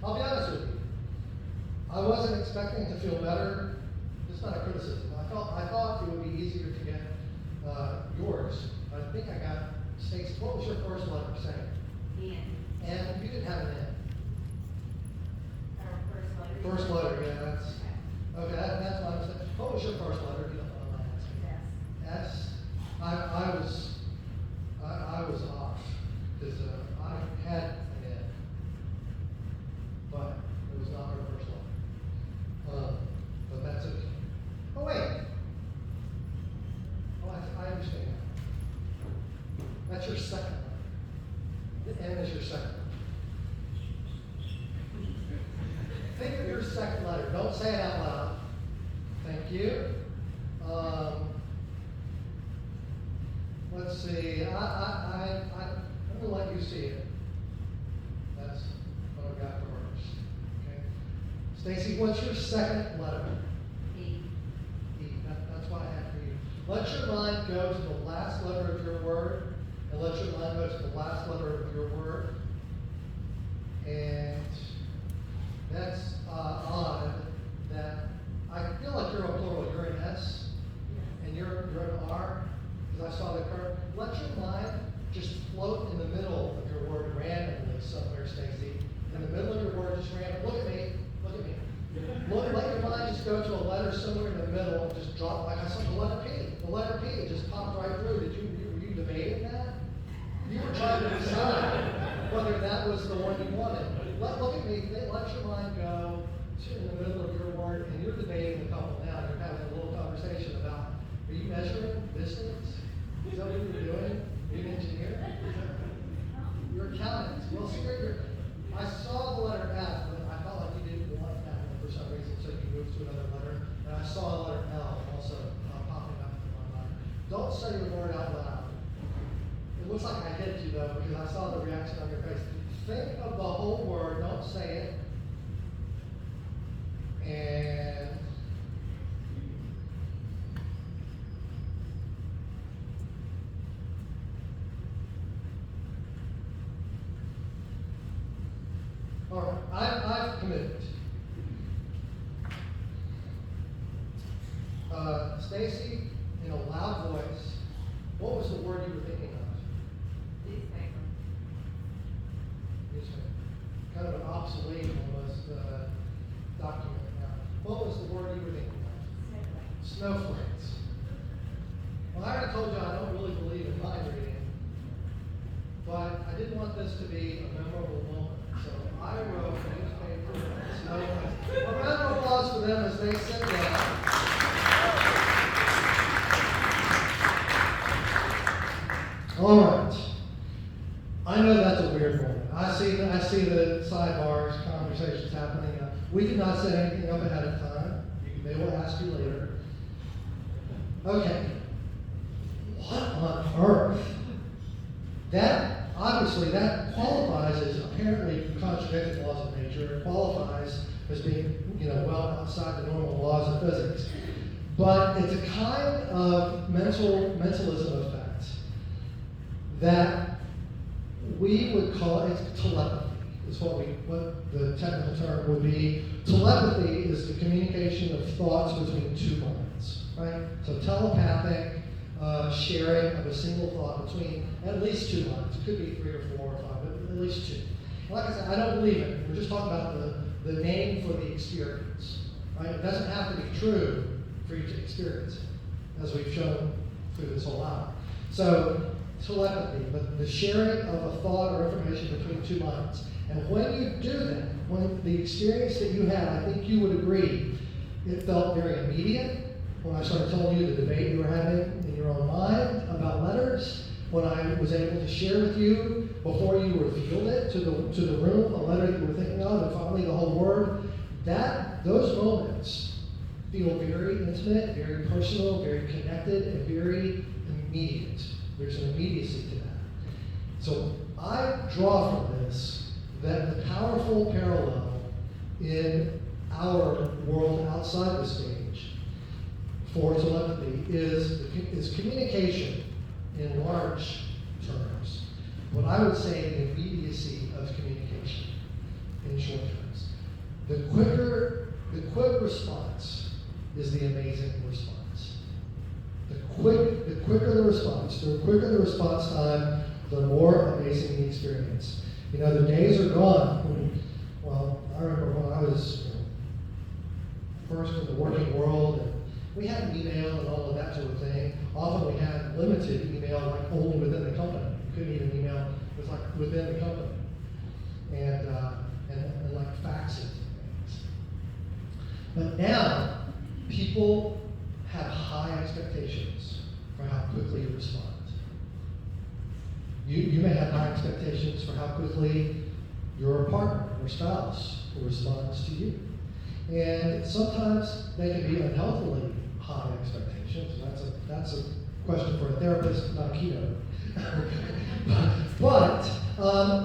I'll be honest with you. I wasn't expecting to feel better. It's not a criticism. I thought it would be easier to get yours. I think I got Stacy. What was your first letter saying? N. And you didn't have an N. Our first letter. First letter, yeah, that's okay. That's my mistake. What was your first letter? You don't know my answer. Yes. S. I was off because I had an N, but it was not her first letter. But that's okay. Oh wait. Oh, I understand now. That's your second letter. The N is your second letter. Think of your second letter. Don't say it out loud. Thank you. Let's see. I'm going to let you see it. That's what I've got for hers. Okay. Stacy, what's your second letter? E. E. That's what I have for you. Let your mind go to the last letter of your word, and let your mind go to the last letter of your word. And that's odd that I feel like you're a plural. You're an S, and you're an R, because I saw the curve. Let your mind just float in the middle of your word randomly somewhere, Stacy. In the middle of your word, just random. Look at me. Look at me. Let your mind just go to a letter somewhere in the middle and just drop, like I saw the letter P. The letter P, it just popped right through. Were you debating that? You were trying to decide whether that was the one you wanted. Look at me. Let your mind go to in the middle of your word, and you're debating the couple now. You're having a little conversation about, are you measuring distance? Is that what you're doing? Are you an engineer? You're a accountant. Well, see, I saw the letter F, but I felt like you didn't want that one for some reason, so you moved to another letter. And I saw a letter L also popping up in my mind. Don't say your word out loud. It looks like I hit you though, because I saw the reaction on your face. Think of the whole word, don't say it. And all right, I've committed. Stacy, in a loud voice, what was the word you were thinking of? Newspaper. Kind of an obsolete almost document now. What was the word you were thinking of? Snowflakes. Well, I already told you I don't really believe in mind reading, but I didn't want this to be a memorable moment, so I wrote newspaper snowflakes. A round of applause for them as they sit down. All right. I know that's a weird moment. I see the sidebars, conversations happening. We did not set anything up ahead of time. They will ask you later. Okay. What on earth? That obviously that qualifies as apparently contradicting laws of nature. It qualifies as being, well outside the normal laws of physics. But it's a kind of mentalism effect that we would call it telepathy. Is what the technical term would be. Telepathy is the communication of thoughts between two minds, right? So telepathic sharing of a single thought between at least two minds. It could be 3 or 4 or 5, but at least 2. Like I said, I don't believe it. We're just talking about the name for the experience, right? It doesn't have to be true for you to experience it, as we've shown through this whole hour. So telepathy, but the sharing of a thought or information between two minds. And when you do that, when the experience that you had, I think you would agree, it felt very immediate. When I started telling you the debate you were having in your own mind about letters, when I was able to share with you before you revealed it to the room, a letter that you were thinking of, and finally the whole word, those moments feel very intimate, very personal, very connected, and very immediate. There's an immediacy to that. So I draw from this that the powerful parallel in our world outside the stage for telepathy is communication in large terms. What I would say the immediacy of communication in short terms. The quick response is the amazing response. The quicker the response time, the more amazing the experience. You know, the days are gone. Well, I remember when I was first in the working world, and we had email and all of that sort of thing. Often we had limited email, like only within the company. You couldn't even email, it was like within the company. And like faxes and things. But now, people have high expectations for how quickly you respond. You may have high expectations for how quickly your partner or spouse responds to you. And sometimes they can be unhealthily high expectations. That's a question for a therapist, not a keynote.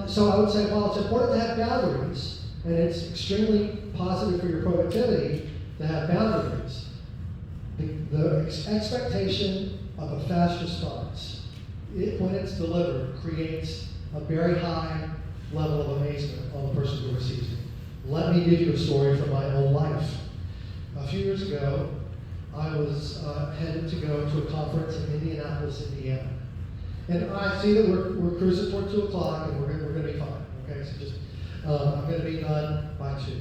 So I would say, while it's important to have boundaries, and it's extremely positive for your productivity to have boundaries, the expectation of a fast response, when it's delivered, creates a very high level of amazement on the person who receives it. Let me give you a story from my own life. A few years ago, I was headed to go to a conference in Indianapolis, Indiana. And I see that we're cruising toward 2 o'clock, and we're going to be fine. Okay, so just I'm going to be done by 2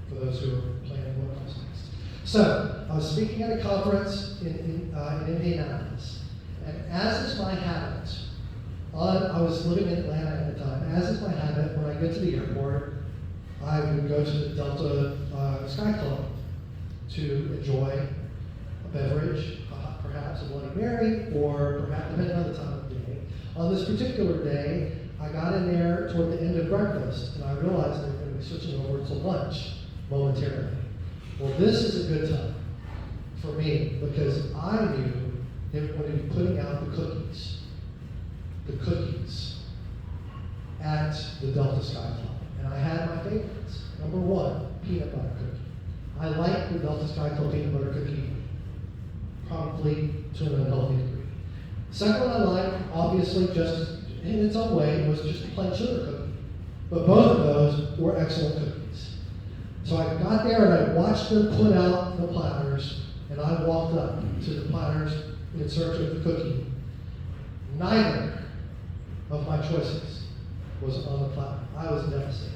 for those who are planning what comes next. So I was speaking at a conference in Indianapolis, and as is my habit, I was living in Atlanta at the time. As is my habit, when I get to the airport, I would go to the Delta Sky Club to enjoy a beverage, perhaps a Bloody Mary, or perhaps depending on the time of the day. On this particular day, I got in there toward the end of breakfast, and I realized they were going to be switching over to lunch momentarily. Well, this is a good time for me because I knew they were going to be putting out the cookies at the Delta Sky Club. And I had my favorites. Number 1, peanut butter cookie. I like the Delta Sky Club peanut butter cookie probably to an unhealthy degree. Second one I liked, obviously, just in its own way, was just a plain sugar cookie. But both of those were excellent cookies. So I got there and I watched them put out the platters, and I walked up to the platters in search of the cookie. Neither of my choices was on the platter. I was devastated.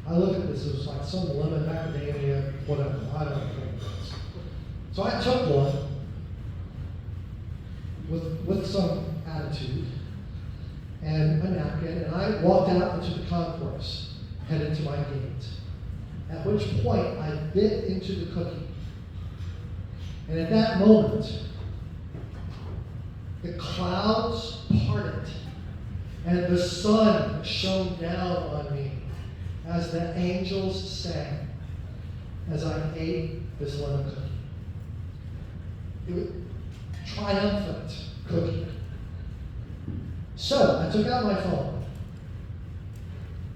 I looked at this, it was like some lemon macadamia, whatever. I don't know what it was. So I took one with some attitude and a napkin, and I walked out into the concourse, headed to my gate. At which point I bit into the cookie. And at that moment, the clouds parted, and the sun shone down on me as the angels sang as I ate this lemon cookie. It was triumphant cookie. So I took out my phone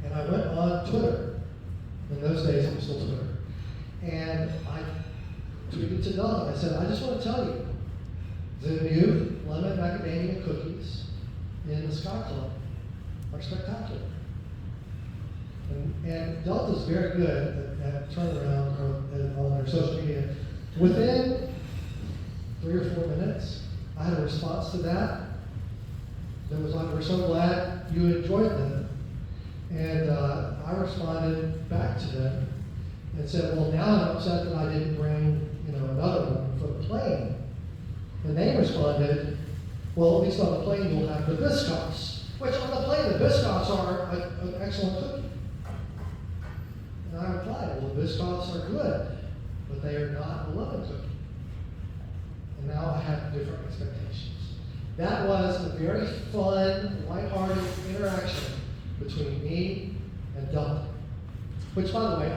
and I went on Twitter. In those days it was still Twitter. And I tweeted to Don. I said, I just want to tell you, the new lemon macadamia cookies in the Sky Club are spectacular. And Delta's very good at turnaround on their social media. Within 3 or 4 minutes, I had a response to that. That was like, we're so glad you enjoyed them. And I responded back to them and said, well, now I'm upset that I didn't bring another one for the plane. And they responded, well, at least on the plane you'll have the biscoffs, which on the plane the biscoffs are an excellent cookie. And I replied, well, the biscoffs are good, but they are not a lemon cookie. And now I have different expectations. That was a very fun, lighthearted interaction between me and Delta. Which, by the way,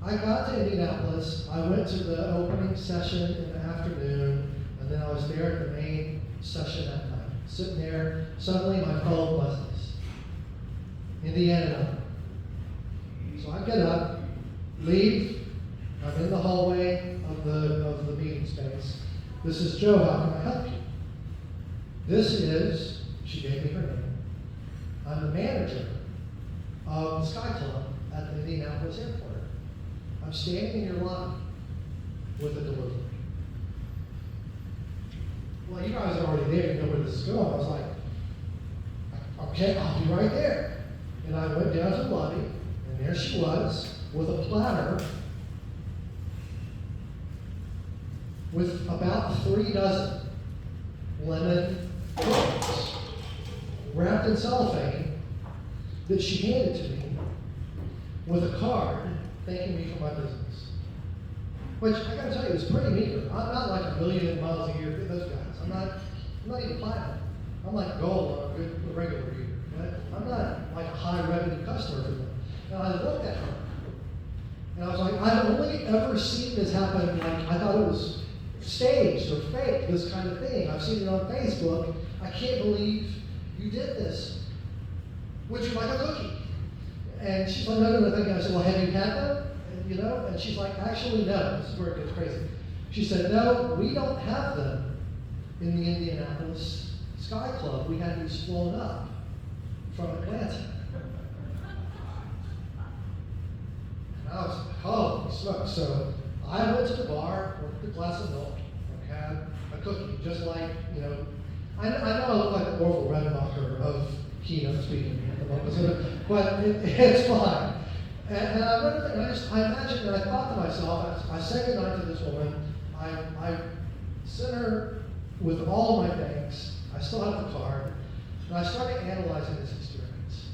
I got to Indianapolis, I went to the opening session in the afternoon, and then I was there at the main session at night. sitting there. Suddenly my phone buzzes. Indiana number. So I get up, leave. I'm in the hallway of the meeting space. This is Joe. How can I help you? This is, she gave me her name. I'm the manager of the Sky Club at the Indianapolis Airport. I'm standing in your lobby with a delivery. Well, you guys are already there. You know where this is going. I was like, okay, I'll be right there. And I went down to the lobby, and there she was with a platter with about 3 dozen lemon cookies wrapped in cellophane that she handed to me with a card thanking me for my business. Which I gotta tell you, is pretty meager. I'm not like 1 million miles a year for those guys. I'm not even platinum. I'm like gold on a good regular year. Right? I'm not like a high revenue customer for them. And I looked at her, and I was like, I've only ever seen this happen. Like I thought it was staged or fake, this kind of thing. I've seen it on Facebook. I can't believe you did this. Would you like a cookie? And she's like, no, thank you. I said, well, have you had them? And, you know, and she's like, actually, no. This is where it gets crazy. She said, no, we don't have them in the Indianapolis Sky Club. We had these flown up from Atlanta. And I was like, holy smokes. So I went to the bar, ordered a glass of milk, and had a cookie, just like, you know, I know I look like the Orville Redenbacher of keynote speaking at the moment, but it's fine. And I went there, and I imagined, and I thought to myself, I said goodnight to this woman, I sent her with all of my thanks, I still have the card, and I started analyzing this experience.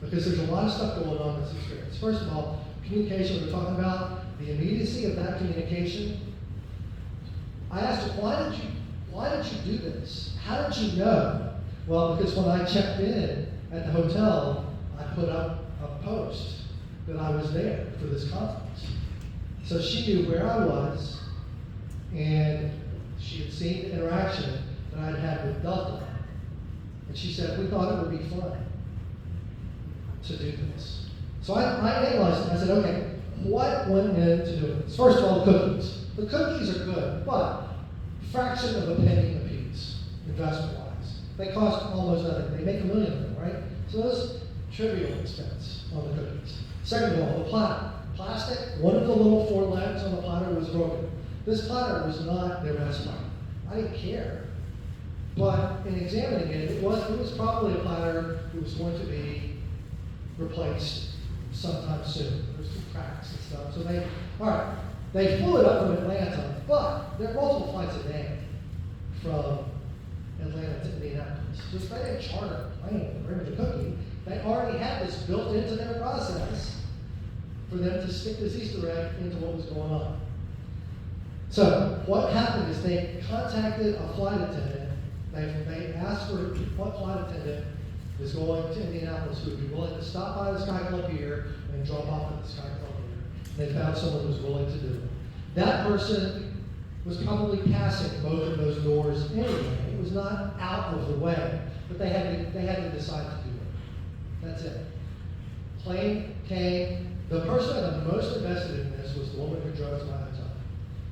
Because there's a lot of stuff going on in this experience. First of all, communication, we're talking about the immediacy of that communication. I asked her, why did you do this? How did you know? Well, because when I checked in at the hotel, I put up a post that I was there for this conference. So she knew where I was, and she had seen the interaction that I'd had with Delta. And she said, we thought it would be fun to do this. So I analyzed it. I said, okay, what went into doing this? First of all, the cookies. The cookies are good, but fraction of a penny a piece, investment-wise. They cost almost nothing. They make $1 million of them, right? So that's trivial expense on the cookies. Second of all, the platter. Plastic, one of the little 4 legs on the platter was broken. This platter was not their best platter. I didn't care. But in examining it, it was probably a platter that was going to be replaced sometime soon. There's some cracks and stuff. So they flew it up from Atlanta, but there are multiple flights a day from Atlanta to Indianapolis. Just they didn't charter a plane to bring the cookie. They already had this built into their process for them to stick this Easter egg into what was going on. So what happened is they contacted a flight attendant. They asked for what flight attendant is going to Indianapolis who would be willing to stop by the Sky Club here and drop off at the Sky Club here. And they found someone who was willing to do it. That person was probably passing both of those doors anyway. It was not out of the way, but they had to decide to do it. That's it. Plane came. The person that was most invested in this was the woman who drove to my hotel.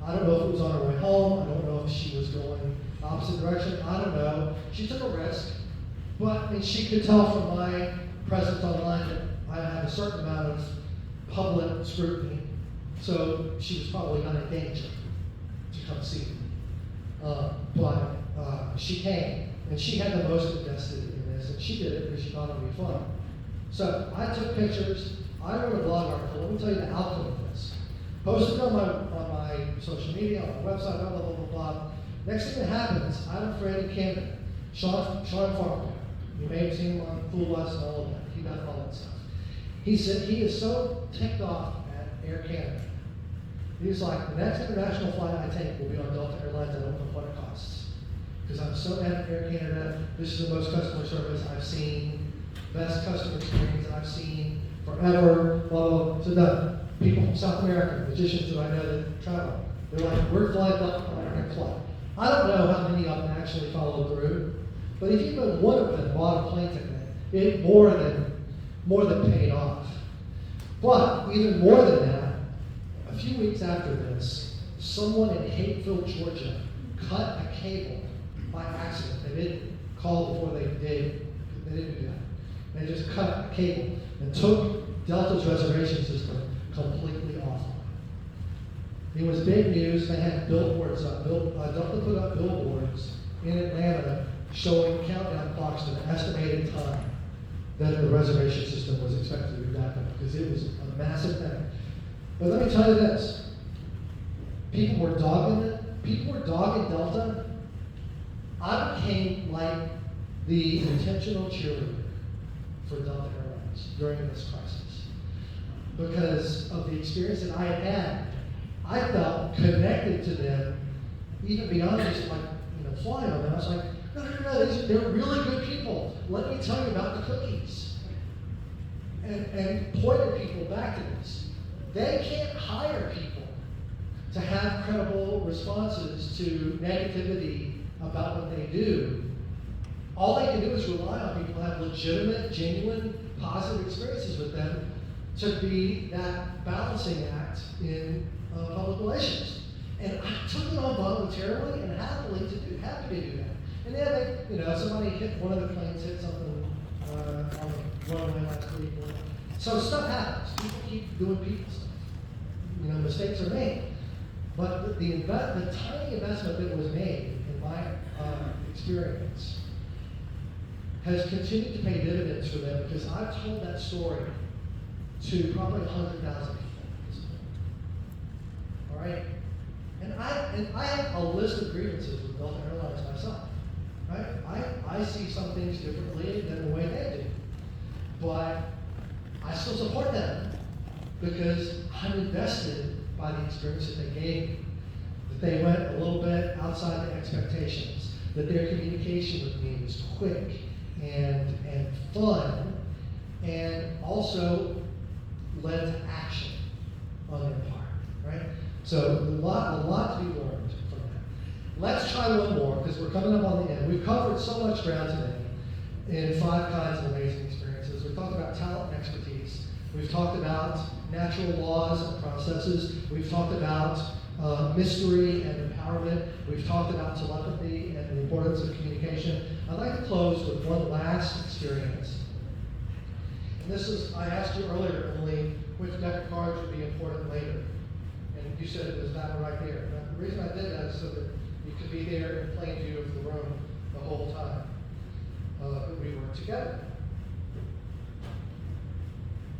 I don't know if it was on her way home. I don't know if she was going opposite direction. I don't know. She took a risk, and she could tell from my presence online that I had a certain amount of public scrutiny. So she was probably not in danger to come see me. But she came, and she had the most invested in this, and she did it because she thought it would be fun. So I took pictures. I wrote a blog article. Let me tell you the outcome of this. Posted on my social media, on my website, blah, blah, blah, blah, blah. Next thing that happens, I have a friend in Canada, Sean Farmer. You may have seen him on Fool Us and all of that. He does all that stuff. He said he is so ticked off at Air Canada. He's like, the next international flight I take will be on Delta Airlines. I don't know what it costs. Because I'm so mad at Air Canada. This is the most customer service I've seen, best customer experience that I've seen forever. Blah, blah, blah. So the people from South America, magicians that I know that travel, they're like, we're flying Delta on our next flight. I don't know how many of them actually followed through, But if even one of them bought a plane ticket, it more than paid off. But even more than that, a few weeks after this, someone in Hapeville, Georgia, cut a cable by accident. They didn't call before they did. They didn't do that. They just cut a cable and took Delta's reservation system completely offline. It was big news. They had billboards up. Delta put up billboards in Atlanta showing countdown clocks to the estimated time that the reservation system was expected to be back up, because it was a massive thing. But let me tell you this. People were dogging it. People were dogging Delta. I became like the intentional cheerleader for Delta Airlines during this crisis. Because of the experience that I had had, I felt connected to them, even beyond just like, flying on them. I was like, no, they're really good people. Let me tell you about the cookies. And pointed people back to this. They can't hire people to have credible responses to negativity about what they do. All they can do is rely on people who have legitimate, genuine, positive experiences with them to be that balancing act in public relations. And I took it on voluntarily and happy to do that. And then somebody hit one of the planes, hit something on the runway last week. So stuff happens. People keep doing people stuff. Mistakes are made. But the tiny investment that was made, in my experience, has continued to pay dividends for them, because I've told that story to probably 100,000 people at this point. All right? And I have a list of grievances with Delta Airlines myself. Right? I see some things differently than the way they do. But I still support them because I'm invested by the experience that they gave me. That they went a little bit outside the expectations. That their communication with me was quick and fun, and also led to action on their part. Right? So a lot to be learned from that. Let's try one more, because we're coming up on the end. We've covered so much ground today in 5 kinds of amazing experiences. We've talked about talent and expertise. We've talked about natural laws and processes. We've talked about mystery and empowerment. We've talked about telepathy and the importance of communication. I'd like to close with one last experience. And this is, I asked you earlier, Emily, which deck of cards would be important later. And you said it was that one right there. Now, the reason I did that is so that you could be there in plain view of the room the whole time that we were together.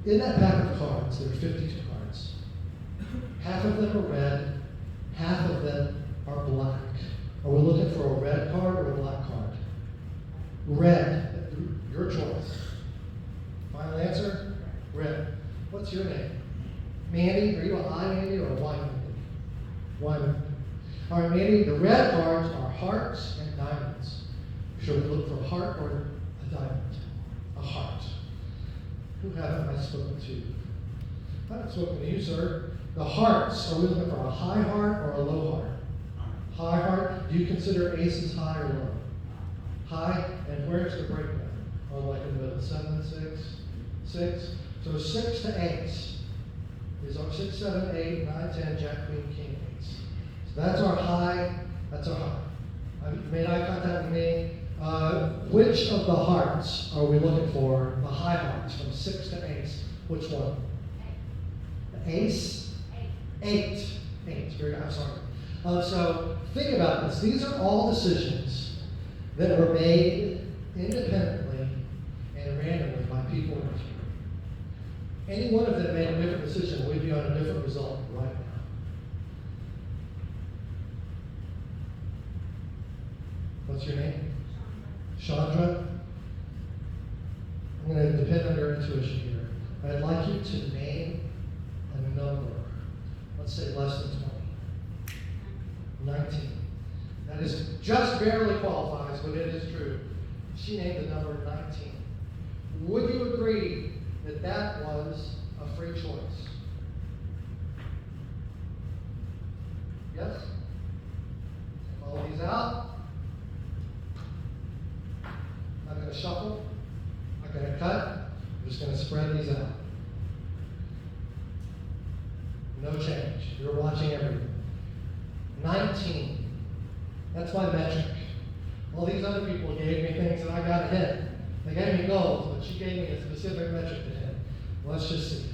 In that pack of cards, there are 52 cards. Half of them are red, half of them are black. Are we looking for a red card or a black card? Red, your choice. Final answer? Red. What's your name? Mandy, are you an I Mandy or a Y Mandy? Y Mandy. All right, Mandy, the red cards are hearts and diamonds. Should we look for a heart or a diamond? A heart. Who haven't I spoken to? I haven't spoken to you, sir. The hearts, are we looking for a high heart or a low heart? High heart. Do you consider aces high or low? High. And where's the breakdown? Oh, like in the middle. 7, 6, 6. So 6 to 8. These are 6, 7, 8, 9, 10, Jack, Queen, King, 8. So that's our high. That's our high. You made eye contact with me. Which of the hearts are we looking for? The high hearts from 6 to 8. Which one? The ace? 8. 8. Very good. I'm sorry. So think about this. These are all decisions that were made independently and randomly by people in this room. Any one of them made a different decision, we'd be on a different result right now. What's your name? Chandra. I'm going to depend on your intuition here. I'd like you to name a number. Let's say less than 20. 19. That is just barely qualifies, but it is true. She named the number 19. Would you agree that that was a free choice? Yes? Follow these out. spread these out. No change. You're watching everything. 19. That's my metric. All these other people gave me things that I got to hit. They gave me goals, but she gave me a specific metric to hit. Let's just see.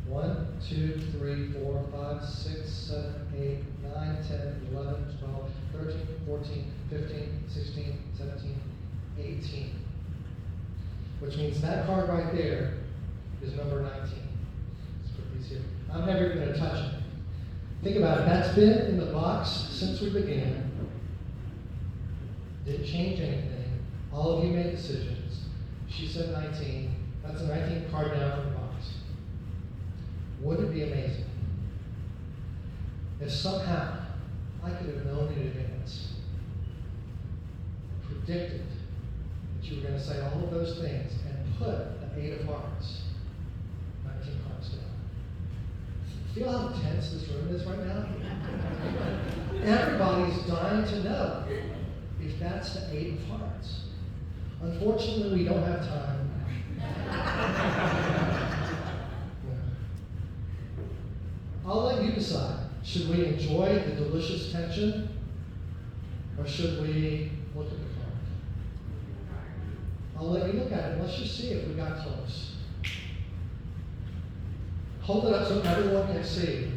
1, 2, 3, 4, 5, 6, 7, 8, 9, 10, 11, 12, 13, 14, 15, 16, 17, 18. Which means that card right there is number 19. Let's put these here. I'm never going to touch it. Think about it. That's been in the box since we began. Didn't change anything. All of you made decisions. She said 19. That's a 19 card down from the box. Wouldn't it be amazing if somehow I could have known in advance, predicted that you were going to say all of those things and put the 8 of hearts, 19 cards down? Feel how tense this room is right now? Everybody's dying to know if that's the 8 of hearts. Unfortunately, we don't have time. I'll let you decide. Should we enjoy the delicious tension, or should we look at the card? I'll let you look at it. Let's just see if we got close. Hold it up so everyone can see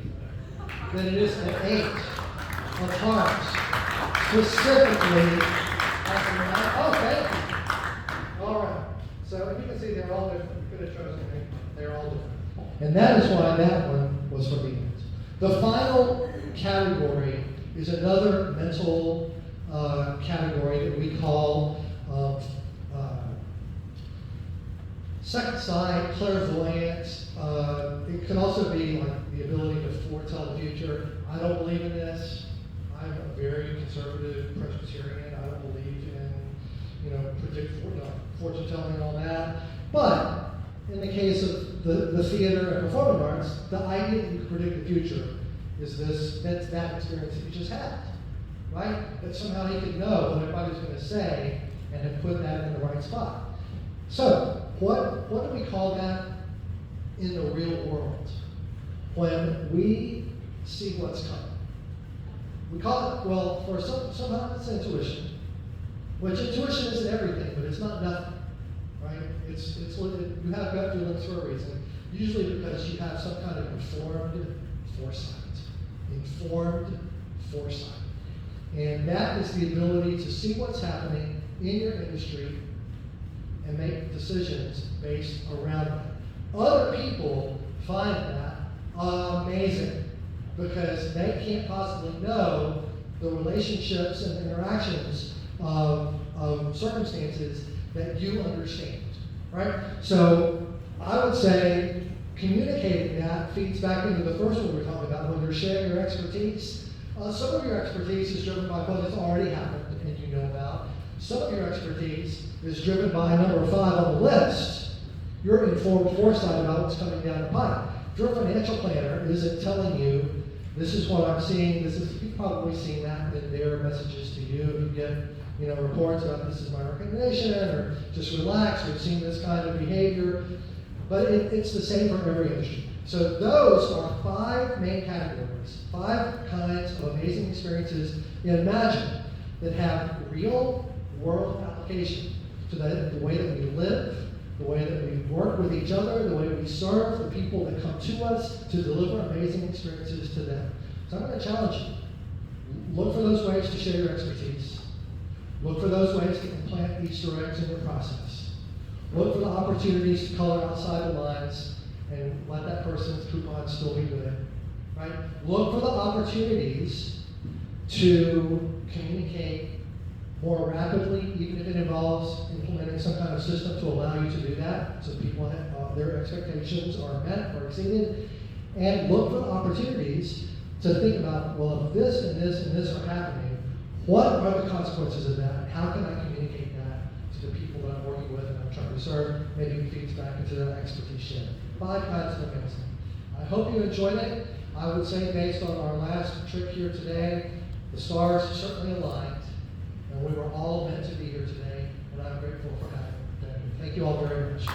that it is the 8 of hearts, specifically as the 9. Oh, thank you. All right. So if you can see, they're all different. You could have chosen me. They're all different. And that is why that one was for the end. The final category is another mental category that we call second sight, clairvoyance. It could also be like the ability to foretell the future. I don't believe in this. I'm a very conservative Presbyterian. I don't believe in, fortune telling and all that. But in the case of the theater and performing arts, the idea that you can predict the future is that experience that you just had, right? That somehow you could know what everybody's going to say and have put that in the right spot. So, what do we call that in the real world when we see what's coming? We call it, well, for somehow it's intuition, which intuition isn't everything, but it's not nothing, right? It's you have gut feelings for a reason, usually because you have some kind of informed foresight. And that is the ability to see what's happening in your industry and make decisions based around that. Other people find that amazing because they can't possibly know the relationships and interactions of circumstances that you understand, right? So I would say communicating that feeds back into the first one we were talking about when you're sharing your expertise. Some of your expertise is driven by what has already happened and you know about. Some of your expertise is driven by number 5 on the list. Your informed foresight about what's coming down the pipe. If your financial planner isn't telling you, this is what I'm seeing, you've probably seen that in their messages to you. You get reports about this is my recommendation, or just relax, we've seen this kind of behavior. But it's the same for every industry. So those are 5 main categories, 5 kinds of amazing experiences, imagine, that have real world application to the way that we live, the way that we work with each other, the way we serve the people that come to us to deliver amazing experiences to them. So I'm going to challenge you. Look for those ways to share your expertise. Look for those ways to implant Easter eggs in your process. Look for the opportunities to color outside the lines and let that person's coupon still be good, right? Look for the opportunities to communicate more rapidly, even if it involves implementing some kind of system to allow you to do that, so people have, their expectations are met or exceeded. And look for the opportunities to think about, well, if this and this and this are happening, what are the consequences of that? How can I communicate that to the people that I'm working with and I'm trying to serve? Maybe it feeds back into that expertise share. 5 kinds of amazing. I hope you enjoyed it. I would say based on our last trip here today, the stars certainly aligned, and we were all meant to be here today, and I'm grateful for having you. Thank you all very much.